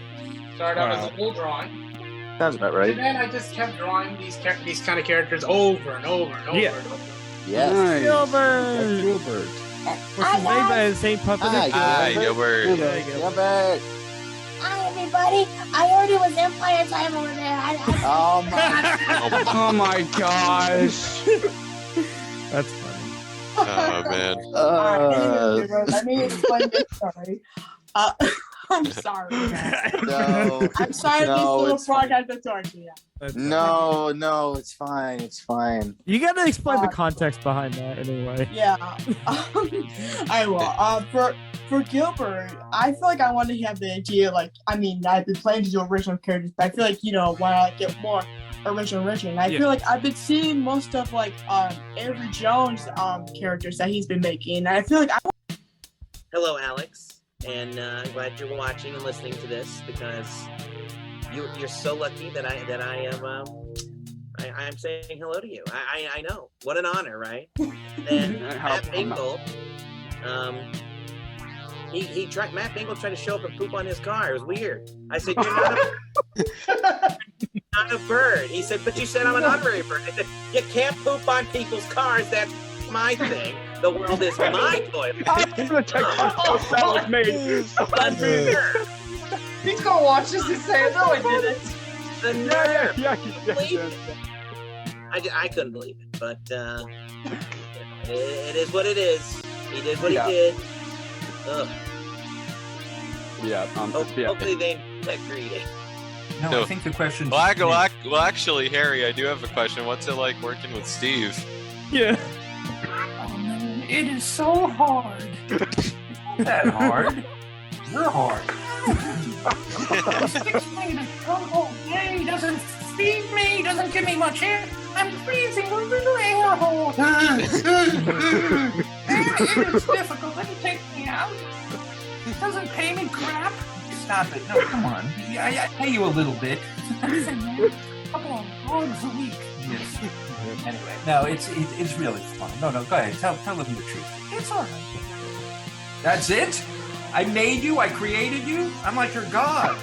Started off as a little drawing. Sounds about right. And then I just kept drawing these kind of characters over and over and over and over. Yes. Nice. Gilbert. Gilbert. Which is made by the same puppet. Hi, Gilbert. Gilbert. Hi, everybody. I heard it was Empire time over there. Oh my. Oh my gosh. That's funny. Oh, man. Let me explain this story. I'm sorry, guys. No. I'm sorry this little frog has to talk to you. No, it's fine. It's fine. You gotta explain the context behind that anyway. Yeah. I will. For Gilbert, I feel like I want to have the idea, I've been playing to do original characters, but I feel like, why not get more original. And I feel like I've been seeing most of, Avery Jones' characters that he's been making, and I feel like Hello, Alex, and I'm glad you're watching and listening to this because you're so lucky that I am I'm saying hello to you. I know, what an honor, right? And Matt Bingel, Matt Bingel tried to show up and poop on his car. It was weird. I said, you're not a bird. He said, but you said I'm an honorary bird. I said, you can't poop on people's cars. That's my thing. The world is my toilet. I'm gonna check that was me. he's gonna watch this and say, no, I didn't. The nerve. Yeah. I couldn't believe it, but it is what it is. He did what he did. Ugh. Yeah. Hopefully they agreed it. No, I think the question. Well, actually, Harry, I do have a question. What's it like working with Steve? Yeah. Oh, man, it is so hard. Not that hard. You're hard. Explain it. Oh, yeah, he doesn't feed me, doesn't give me much air. I'm freezing a little air hole. And it is difficult. Let me take me out. Doesn't pay me crap. Stop it. No, come on. I pay you a little bit. A couple of hogs a week. Yes. Anyway, no, it's really fun. No, go ahead. Tell them the truth. It's all right. That's it? I made you. I created you. I'm like your god.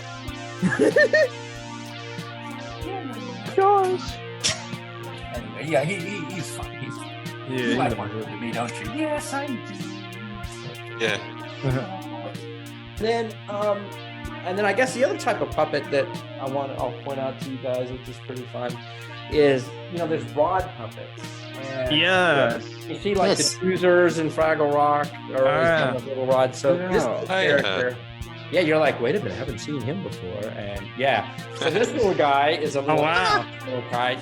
Gosh. Anyway, yeah, he's fun. You like working with me, don't you? Yes, I do. Yeah. And then I guess the other type of puppet that I'll point out to you guys, which is pretty fun, is there's rod puppets. And you see the Choosers and Fraggle Rock or kind of little rods. So this character, you're like, wait a minute, I haven't seen him before. And so this little guy is a little guy.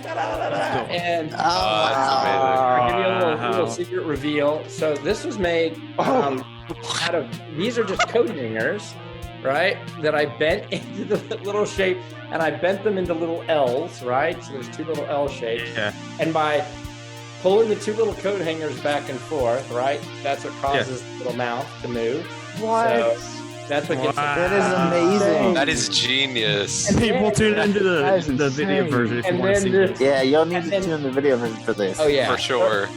And I'll give you a little secret reveal. So this was made out of, these are just coat hangers, right? That I bent into the little shape, and I bent them into little L's, right? So there's two little L shapes. Yeah. And by pulling the two little coat hangers back and forth, right? That's what causes the little mouth to move. What? So that's what gets That is amazing. That is genius. And people tune into the video version if you want to see this. Yeah, you'll need to tune in the video version for this. Oh yeah, for sure.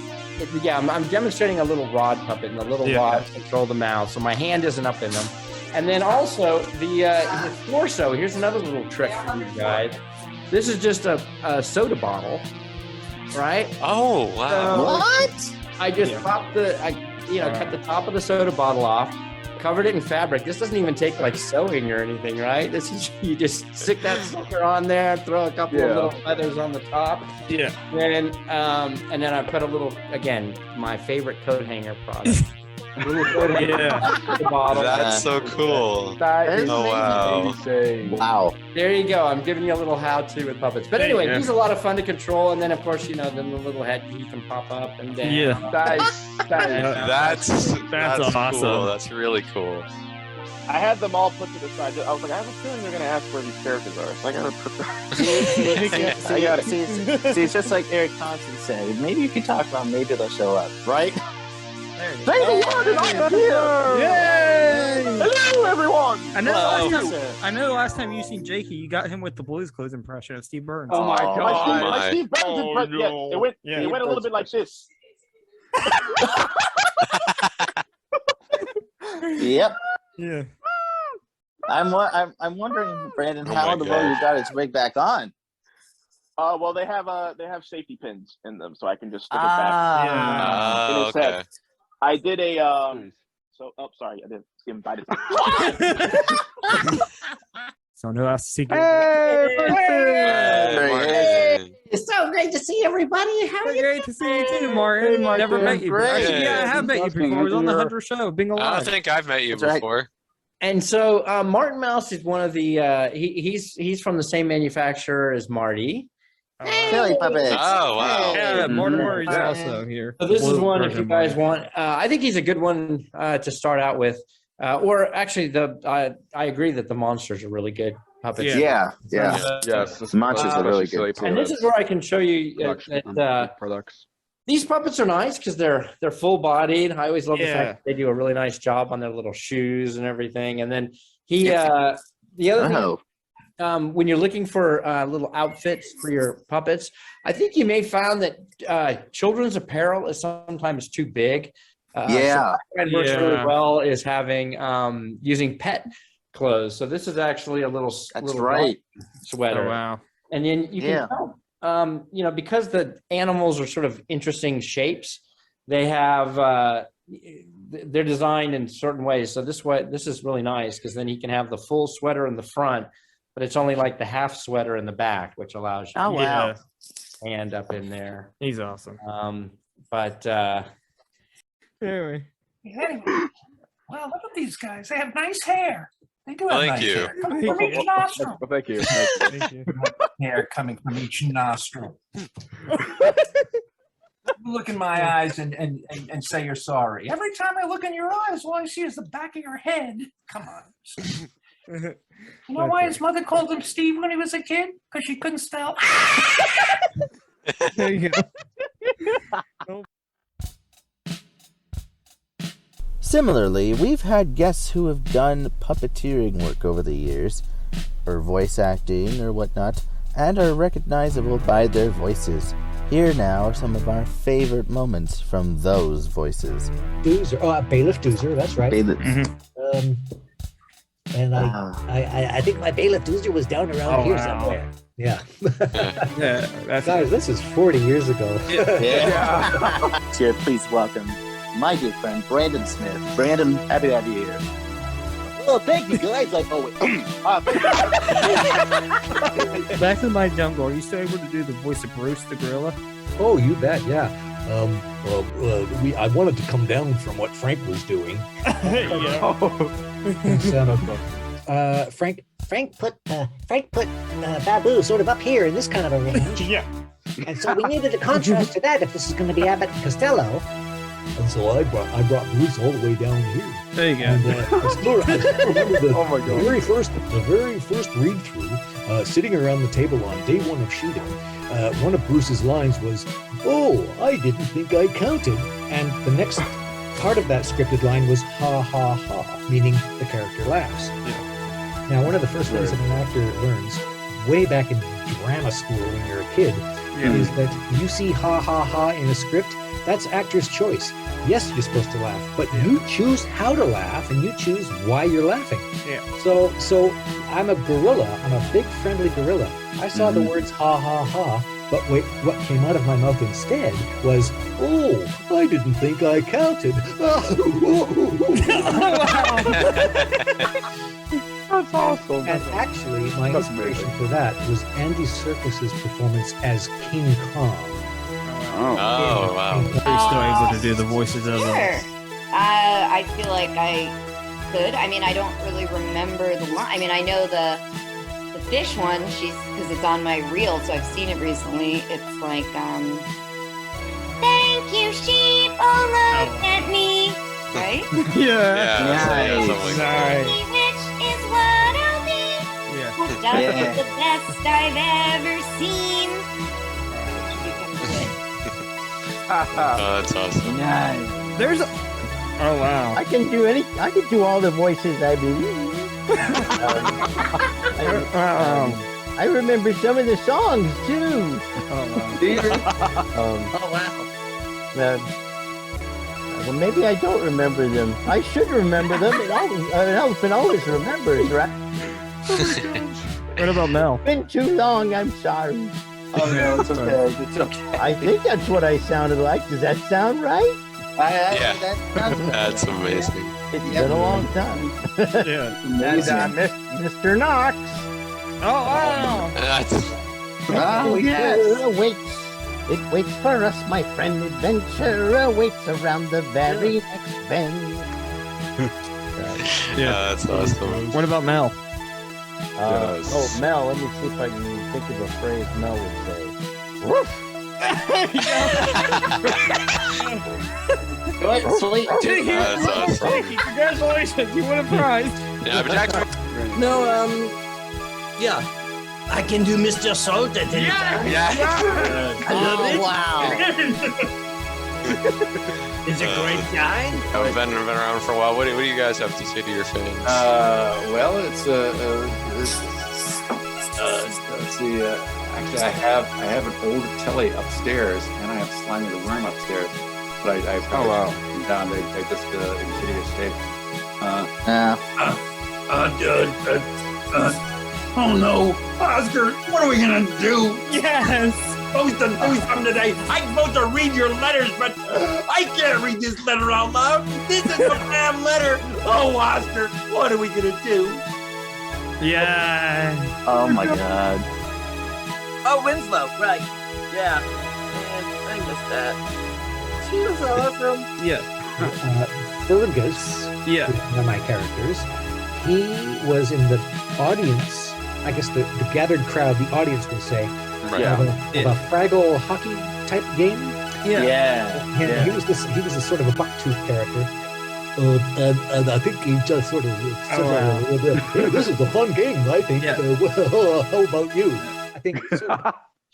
I'm demonstrating a little rod puppet, and the little rods control the mouth, so my hand isn't up in them. And then also the torso. Here's another little trick for you guys. This is just a soda bottle, right? Oh wow! So what? I just popped cut the top of the soda bottle off, covered it in fabric. This doesn't even take like sewing or anything, right? This is, you just stick that sucker on there, throw a couple of little feathers on the top. And then I put a little, again, my favorite coat hanger product. The bottle. That's so cool. That is Oh, wow. amazing. Wow. There you go. I'm giving you a little how-to with puppets. But anyway, he's a lot of fun to control. And then, of course, then the little head key can pop up and down. Yeah. That's awesome. Cool. That's really cool. I had them all put to the side. I was like, I have a feeling they're gonna ask where these characters are, so I gotta put them. I got it. See, it's just like Eric Thompson said. Maybe you can talk about. Maybe they'll show up, right? They are here! Yay! Hello, everyone! I know the last time you seen Jakey, you got him with the Blues Clues impression of Steve Burns. Oh my God! My Steve Burns impression. No. It went a little bit like this. Yep. Yeah. I'm wondering, Brandon, Oh how my in the world you God. got his wig back on? Well, they have safety pins in them, so I can just stick it back. In his okay. head. I did a sorry, I didn't see him bite his. So no has to see. It's so great to see everybody. How are you? Great to see you too, Martin. Never met you. Actually, yeah, I have met you before. I was on the Hunter show. Bingel I Live. don't think I've met you before. And so Martin Mouse is one of the he's from the same manufacturer as Marty. Philly puppets. Oh wow! Yeah, Mortimer is also here. So this is one if you guys want. I think he's a good one to start out with. Or actually, I agree that the monsters are really good puppets. Yes, monsters are really good. And this is where I can show you that products. These puppets are nice because they're full bodied. I always love the Yeah. fact that they do a really nice job on their little shoes and everything. And then the other thing, when you're looking for little outfits for your puppets, I think you may find that children's apparel is sometimes too big. So what works really well is having using pet clothes. So this is actually a little sweater. Oh, wow. And then you can tell, because the animals are sort of interesting shapes, they have they're designed in certain ways. So this is really nice because then you can have the full sweater in the front, but it's only like the half sweater in the back, which allows you to hand up in there. He's awesome. Anyway. Well, look at these guys. They have nice hair. They do have Thank nice you. hair. Coming from each nostril. Well, thank you. Thank you. Hair coming from each nostril. Look in my eyes and say you're sorry. Every time I look in your eyes, all I see is the back of your head. Come on. You know why his mother called him Steve when he was a kid? Because she couldn't spell. There you go. Similarly, we've had guests who have done puppeteering work over the years, or voice acting or whatnot, and are recognizable by their voices. Here now are some of our favorite moments from those voices. Doozer, Bailiff Doozer, that's right. Bailiff. And I think my Bailiff Doozer was down around here somewhere. Yeah. Guys, this is 40 years ago. Here, please welcome my dear friend Brandon Smith. Brandon, happy to have you here. Oh, thank you, guys. Back in my jungle, are you still able to do the voice of Bruce the gorilla? Oh, you bet, yeah. I wanted to come down from what Frank was doing. Frank put Babu sort of up here in this kind of a range. Yeah. And so we needed a contrast to that if this is going to be Abbott and Costello. And so I brought Bruce all the way down here. There you go. And I still remember the very first read through, sitting around the table on day one of shooting. One of Bruce's lines was, "Oh, I didn't think I counted," and the next part of that scripted line was "ha ha ha," meaning the character laughs. Yeah. Now, one of the first things that an actor learns way back in drama school when you're a kid is that you see "ha ha ha" in a script. That's actor's choice. Yes, you're supposed to laugh, but you choose how to laugh and you choose why you're laughing. Yeah. So I'm a gorilla. I'm a big friendly gorilla. I saw the words "ha ha ha," but wait, what came out of my mouth instead was, "Oh, I didn't think I counted." That's awesome. And actually, my inspiration for that was Andy Serkis's performance as King Kong. Oh wow! Are you still able to do the voices of them? I feel like I could. I mean, I don't really remember the line. I mean, I know the fish one. Because it's on my reel, so I've seen it recently. It's like, thank you, sheep. Oh, look at me. Right? Yeah. Nice. Which is what I'll be. That's the best I've ever seen. That's awesome. Nice. There's a... Oh wow. I can do all the voices, I believe. I remember some of the songs too. Oh wow. Well, maybe I don't remember them. I should remember them. An elephant always remembers, right? What about Mel? It's been too long. I'm sorry. Oh no, it's okay. It's okay. I think that's what I sounded like. Does that sound right? Yeah. That's amazing. It's been a long time. Yeah. And Mr. Knox. Oh wow. Oh yes. It waits for us, my friend. Adventure awaits around the very next bend. That's awesome. What about Mel? Oh, Mel. Let me see if I can think of a phrase Mel would say. Woof. Good, sweet. That's awesome. Congratulations, you won a prize. Yeah, but Jackson. No, yeah. I can do Mr. Salt at any time. I love it. Wow. It's a great guy. I've been around for a while. What do you guys have to say to your fans? Well, it's let's see. Actually, I have an old telly upstairs, and I have Slimy the Worm upstairs. But I probably down. They just in shitty shape. Oh no, Oscar, what are we gonna do? Yes. Supposed to do something today. I'm supposed to read your letters, but I can't read this letter out loud. This is a damn letter. Oh, Oscar, what are we gonna do? Yeah. Oh my God. Oh, Winslow, right. Yeah. Man, I missed that. She was awesome. Yeah. Fergus, one of my characters, he was in the audience, I guess the gathered crowd, the audience will say, of a Fraggle hockey type game. He was this sort of a bucktooth character. And I think he just sort of this is a fun game, I think. Well, how about you? I think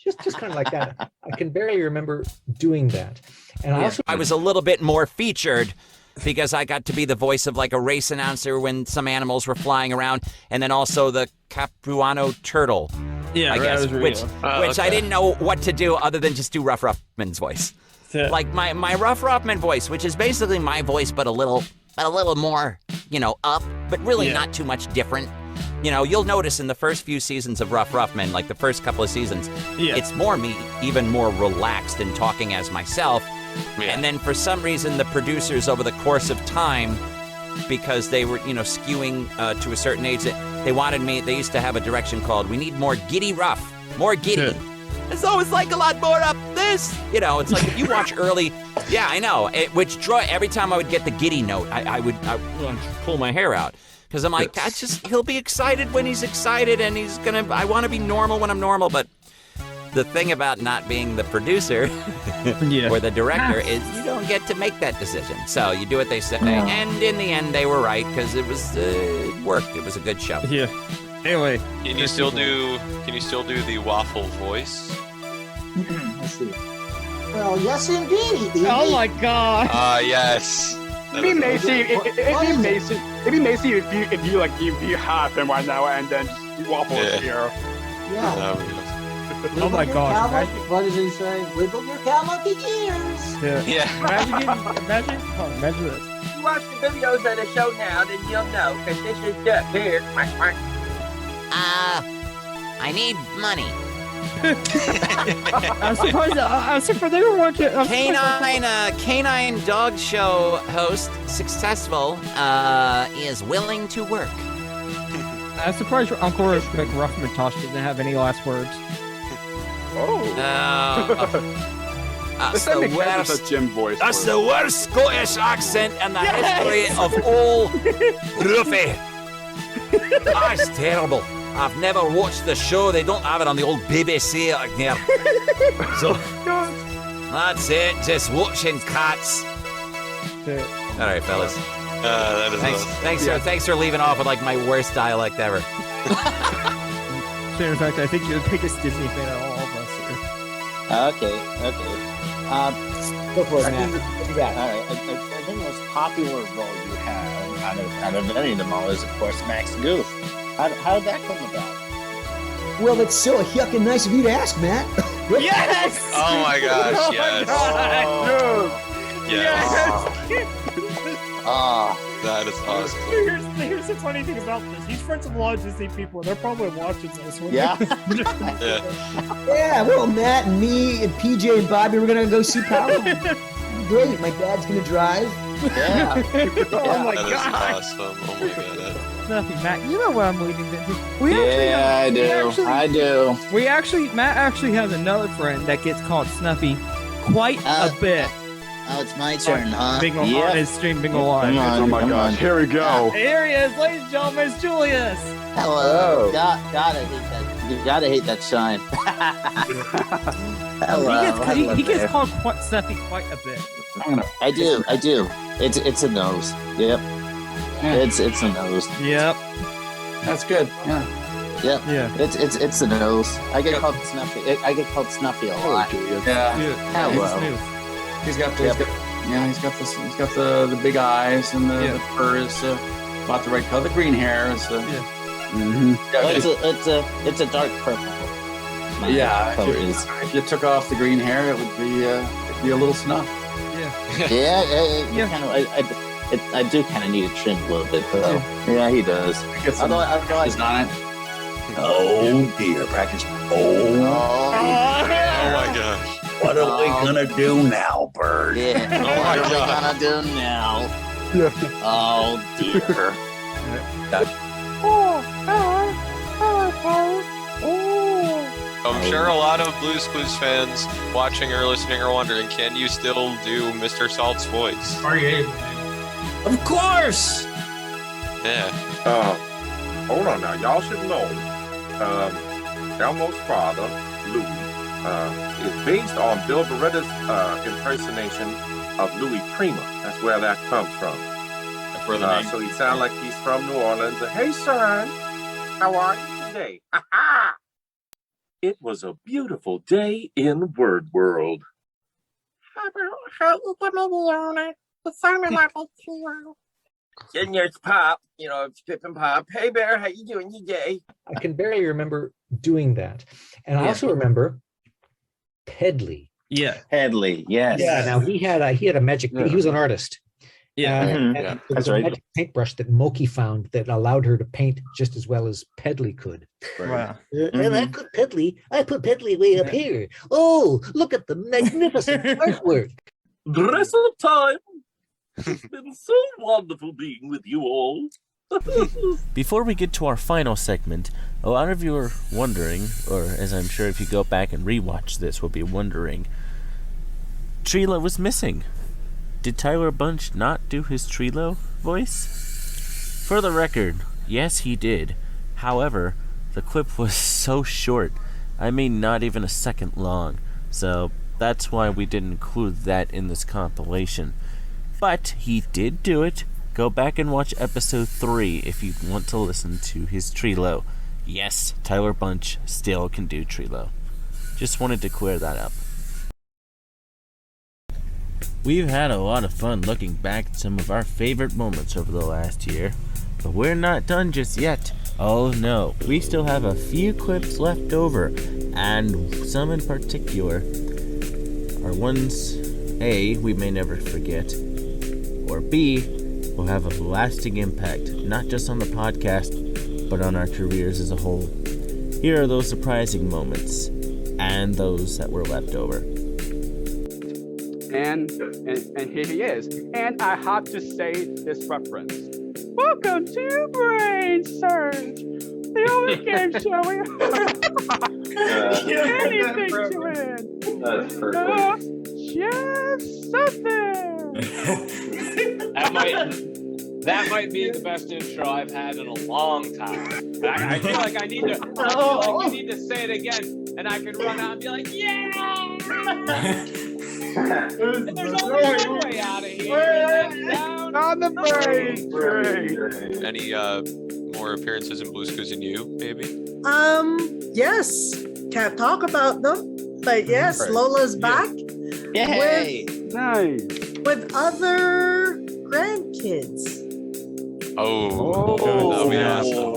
just kind of like that. I can barely remember doing that. And I was a little bit more featured because I got to be the voice of like a race announcer when some animals were flying around, and then also the Capuano turtle. Yeah, I guess, which I didn't know what to do other than just do Rough Ruffman's voice. Like my Rough Ruffman voice, which is basically my voice, but a little more, up, but really not too much different. You'll notice in the first few seasons of Rough Ruffman, like the first couple of seasons, it's more me, even more relaxed and talking as myself. And then for some reason, the producers over the course of time, because they were, skewing to a certain age, they wanted me, they used to have a direction called, we need more giddy rough, more giddy. It's always like a lot more up this. It's like if you watch early, I know, every time I would get the giddy note, I would pull my hair out. Because I'm like, he'll be excited when he's excited, and I want to be normal when I'm normal, but the thing about not being the producer or the director is you don't get to make that decision. So you do what they say, and in the end, they were right because it worked. It was a good show. Yeah. Anyway, can you still do the waffle voice? Let's see. Well, yes, indeed. Oh my God. Yes. It'd be amazing. It'd be amazing if you have them right now and then just waffle here. Yeah. Oh my gosh. What does he say? Wiggle your camel-monkey ears. Yeah. Imagine this. If you watch the videos of the show now, then you'll know, because this is just here. I need money. I'm surprised they were watching. Canine dog show host, successful, is willing to work. I'm surprised Uncle McRuff-McTosh didn't have any last words. That's This the thing has worst. a Jim voice. That's for the worst Scottish accent in the history of all Roofy. That's terrible. I've never watched the show. They don't have it on the old BBC out there. So that's it. Just watching cats. All right, fellas. That is Thanks for leaving off with like my worst dialect ever. In fact, I think you're the biggest Disney fan of all of us here. Okay. Go for it, man. What you got? All right. I think the most popular role you have out of any of them all is, of course, Max Goof. How did that come about? Well, that's so yucking nice of you to ask, Matt. Yes! Oh my gosh, yes. Yes. That is awesome. Here's the funny thing about this. He's friends with a lot of Disney people, and they're probably watching this. Yeah. Yeah, well, Matt and me and PJ and Bobby, we're going to go see Power. Great. My dad's going to drive. Yeah. Oh my That is god. awesome. Oh my god. Snuffy, Matt, you know what I'm waiting to do. Matt actually has another friend that gets called Snuffy quite a bit. Oh, it's my turn, huh? Bingo on his stream, Bingo Live. Oh my gosh, here we go. Here he is, ladies and gentlemen, it's Julius. Hello. Gotta hate that. You gotta hate that shine. Hello. He gets called Snuffy quite a bit. I do. It's a nose. Yep. It's a nose. Yep. That's good. Yeah. Yep. Yeah. It's a nose. I get called Snuffy. I get called Snuffy a lot. Yeah. Hello. He's got the big eyes and the fur is about the right color. The green hair is it's a dark purple. If you took off the green hair, it would be a little snuff. I do kind of need a trim a little bit, though. Yeah, he does. Get some practice on it. Oh dear, practice. Oh my gosh. What are we gonna do now, Bird? Yeah. What are we gonna do now? Oh dear. I'm sure a lot of Blue's Clues fans watching or listening are wondering, can you still do Mr. Salt's voice? Are you able? Of course. Yeah. Hold on now. Y'all should know Elmo's father, Louis, is based on Bill Beretta's impersonation of Louis Prima. That's where that comes from. So he sounds like he's from New Orleans. Hey, son, how are you today? It was a beautiful day in Word World. And there's Pop, it's Pip and Pop. Hey, Bear, how you doing today? I can barely remember doing that. And I also remember Pedley. Yeah. Pedley, yes. Yeah, now he had a magic, he was an artist. Yeah. And Yeah. there was a magic paintbrush that Moki found that allowed her to paint just as well as Pedley could. Wow. And I put Pedley way up here. Oh, look at the magnificent artwork. Dress up time. It's been so wonderful being with you all. Before we get to our final segment, a lot of you are wondering, or as I'm sure if you go back and rewatch this will be wondering, Trilo was missing. Did Tyler Bunch not do his Trilo voice? For the record, yes he did. However, the clip was so short, I mean not even a second long, so that's why we didn't include that in this compilation. But he did do it. Go back and watch episode 3 if you want to listen to his Trilo. Yes, Tyler Bunch still can do Trilo. Just wanted to clear that up. We've had a lot of fun looking back at some of our favorite moments over the last year, but we're not done just yet. Oh no, we still have a few clips left over, and some in particular are ones A, we may never forget, or B, will have a lasting impact, not just on the podcast, but on our careers as a whole. Here are those surprising moments, and those that were left over. And here he is. And I have to say this reference. Welcome to Brain Surge, the only game show we anything to win. That's perfect. Yes, something. That might be the best intro I've had in a long time. I feel like I need to. I feel like we need to say it again, and I can run out and be like, "Yeah!" There's only one way out of here. And that's down on the train. Any more appearances in Blue's Clues and You, maybe? Yes. Can't talk about them, but yes, Right. Lola's back. Yay! Nice. With other grandkids. Oh, that'll be awesome.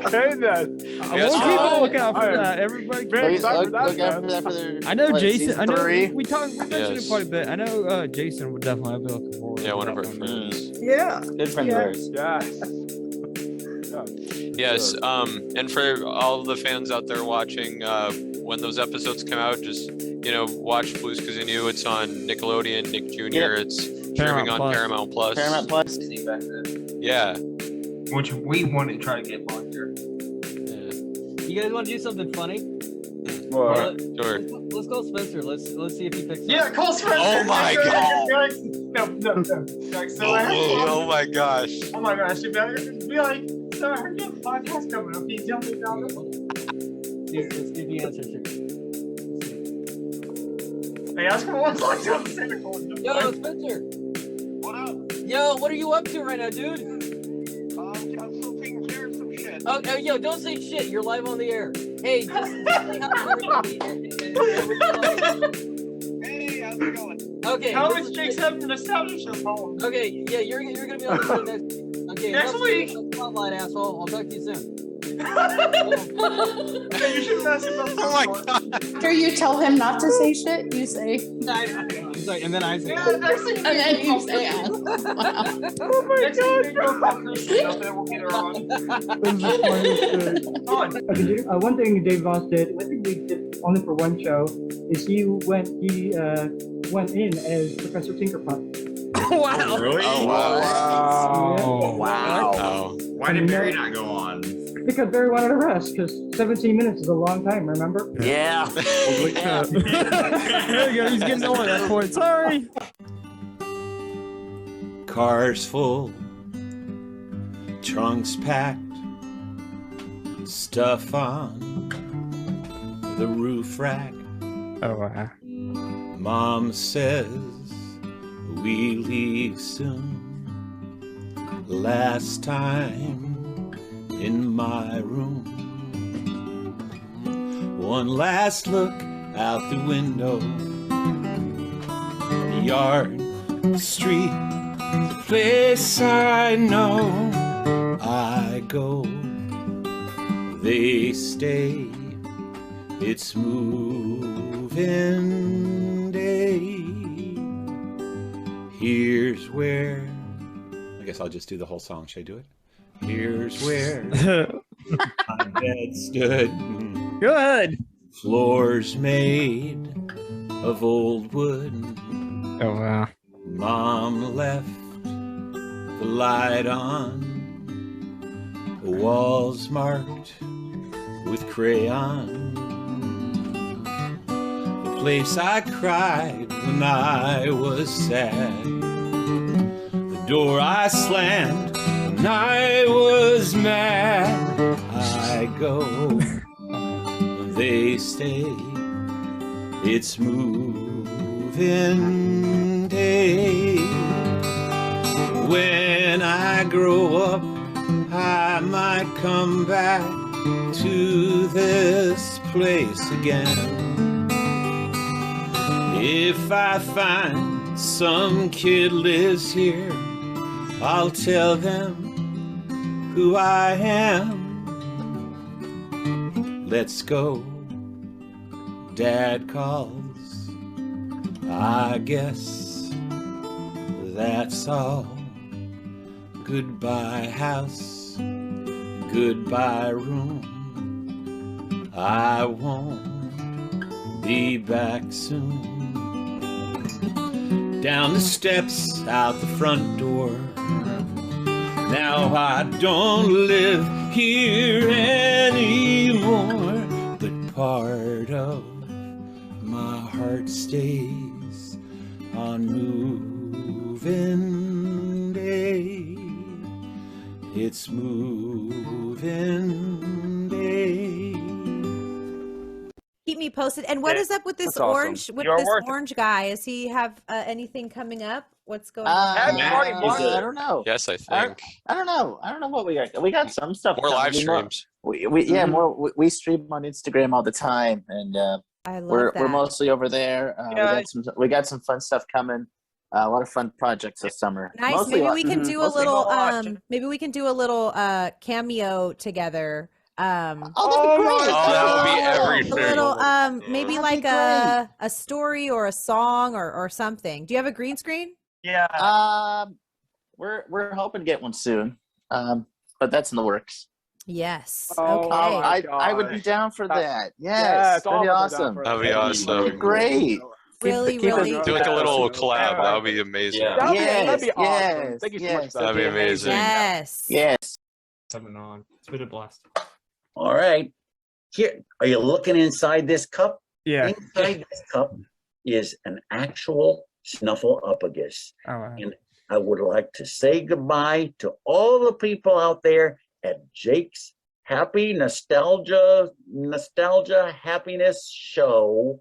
Okay then. Yes, We'll keep a lookout for All right. that. Everybody, Look out for that for their. I know what, Jason. season I know 3? we mentioned Yes. it quite a bit. I know Jason would definitely be looking forward. Yeah, to one of our that friends. Yeah. Good friend of ours. Yes, and for all the fans out there watching, when those episodes come out, just watch Blue's Clues and You. It's on Nickelodeon, Nick Jr. Yep. It's streaming on Paramount Plus. Paramount Plus. Yeah. Which we want to try to get on here. You guys want to do something funny? What? Sure. Let's call Spencer. Let's see if he picks up. Yeah, call Spencer. Oh my god. No. Like, so I have to- Oh my gosh. Oh my gosh, you better be like, so I heard you have a podcast coming up. Can you tell me about it? Let's see if he answers it. Hey, ask him what's like to Santa Claus. Yo, Spencer. What up? Yo, what are you up to right now, dude? I'm still taking care of some shit. Oh, yo, don't say shit. You're live on the air. Hey, just say hi to everybody. Hey, how's it going? Okay. How is jakeshappynostalgiashow going? Okay, yeah, you're gonna be on the show next week. Okay, Next week? Spotlight, asshole. I'll talk to you soon. Hey, you should pass it up. Oh my god. After you tell him not to say shit, you say. He's like, and then I say. Yeah, next thing And then you say ass. Oh my god. We'll get her on. One thing Dave Voss did, I think we did only for one show, is he went in as Professor Tinkerpot. Wow. Really? Oh wow. Wow. Why did Barry not go on? Because Barry wanted to rest, because 17 minutes is a long time, remember? Yeah. There you go. He's getting over that point. Sorry. Cars full, trunks packed, stuff on the roof rack. Oh wow. Mom says we leave soon. Last time in my room. One last look out the window. The yard, the street, the place I know. I go, they stay. It's moving day. Here's where. I guess I'll just do the whole song. Should I do it? Here's where my bed stood. Go ahead. Floors made of old wood. Oh wow. Mom left the light on. The walls marked with crayon. The place I cried when I was sad. The door I slammed when I was mad. I go, they stay. It's moving day. When I grow up, I might come back to this place again. If I find some kid lives here, I'll tell them who I am. Let's go, Dad calls. I guess that's all. Goodbye house, goodbye room. I won't be back soon. Down the steps, out the front door. Now I don't live here anymore, but part of heart stays on moving day. It's moving day. Keep me posted. And what is up with this That's awesome. orange orange guy? Is he have anything coming up? What's going on? I don't know. Yes, I think. I don't know. I don't know what we got. We got some stuff. More live streams. We stream on Instagram all the time, and we're mostly over there. We got some fun stuff coming. A lot of fun projects this summer. Nice. Mostly Maybe we can do a little. Maybe we can do a little cameo together. That would be everything. A little, maybe like a story or a song or something. Do you have a green screen? Yeah. We're hoping to get one soon. But that's in the works. Yes. Okay. I would be down for that. Yes. That'd be awesome. That'd be awesome. Great. Really. Do like a little collab. That would be amazing. That'd be awesome. Thank you so much. That'd be amazing. Yes. Coming on. It's been a blast. All right. Here, are you looking inside this cup? Yeah. Inside this cup is an actual Snuffleupagus. Oh, wow. And I would like to say goodbye to all the people out there at Jake's Happy Nostalgia Happiness Show.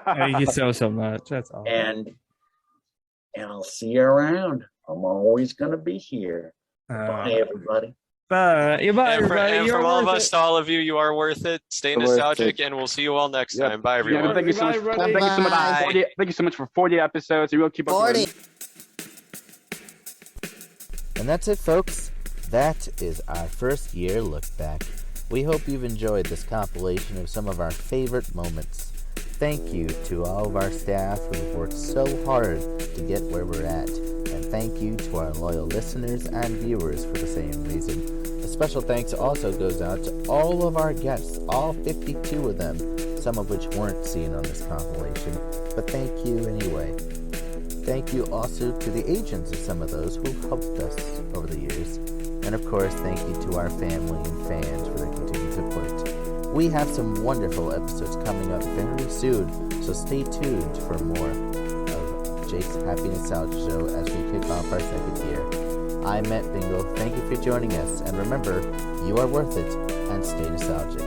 Thank you so much. That's awesome. And I'll see you around. I'm always going to be here. Bye, everybody. Bye, everybody. And from all of us to all of you, you are worth it. Stay nostalgic, and we'll see you all next time. Bye, everyone. Yeah, thank you so much. Thank you so much for 40 episodes. You will keep up. 40. And that's it, folks. That is our first year look back. We hope you've enjoyed this compilation of some of our favorite moments. Thank you to all of our staff who've worked so hard to get where we're at. And thank you to our loyal listeners and viewers for the same reason. A special thanks also goes out to all of our guests, all 52 of them, some of which weren't seen on this compilation. But thank you anyway. Thank you also to the agents of some of those who've helped us over the years. And of course, thank you to our family and fans for their continued support. We have some wonderful episodes coming up very soon, so stay tuned for more of Jake's Happy Nostalgia Show as we kick off our second year. I'm Matt Bingel. Thank you for joining us, and remember, you are worth it, and stay nostalgic.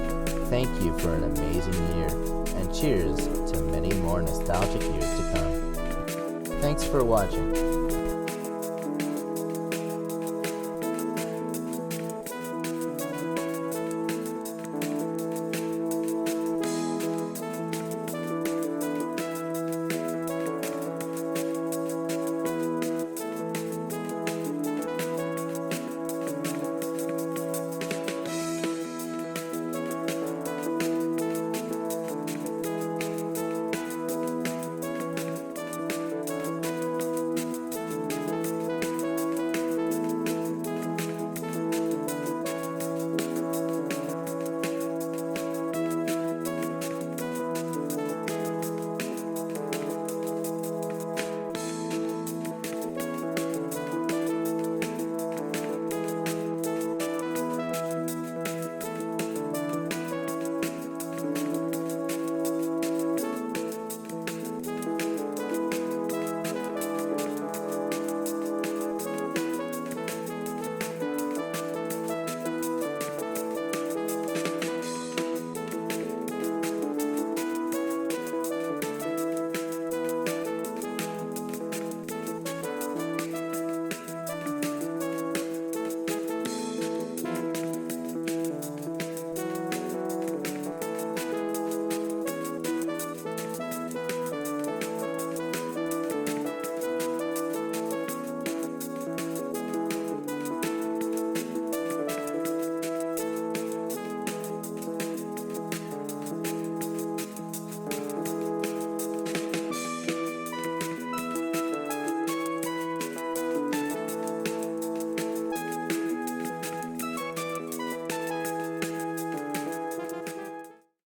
Thank you for an amazing year, and cheers to many more nostalgic years to come. Thanks for watching.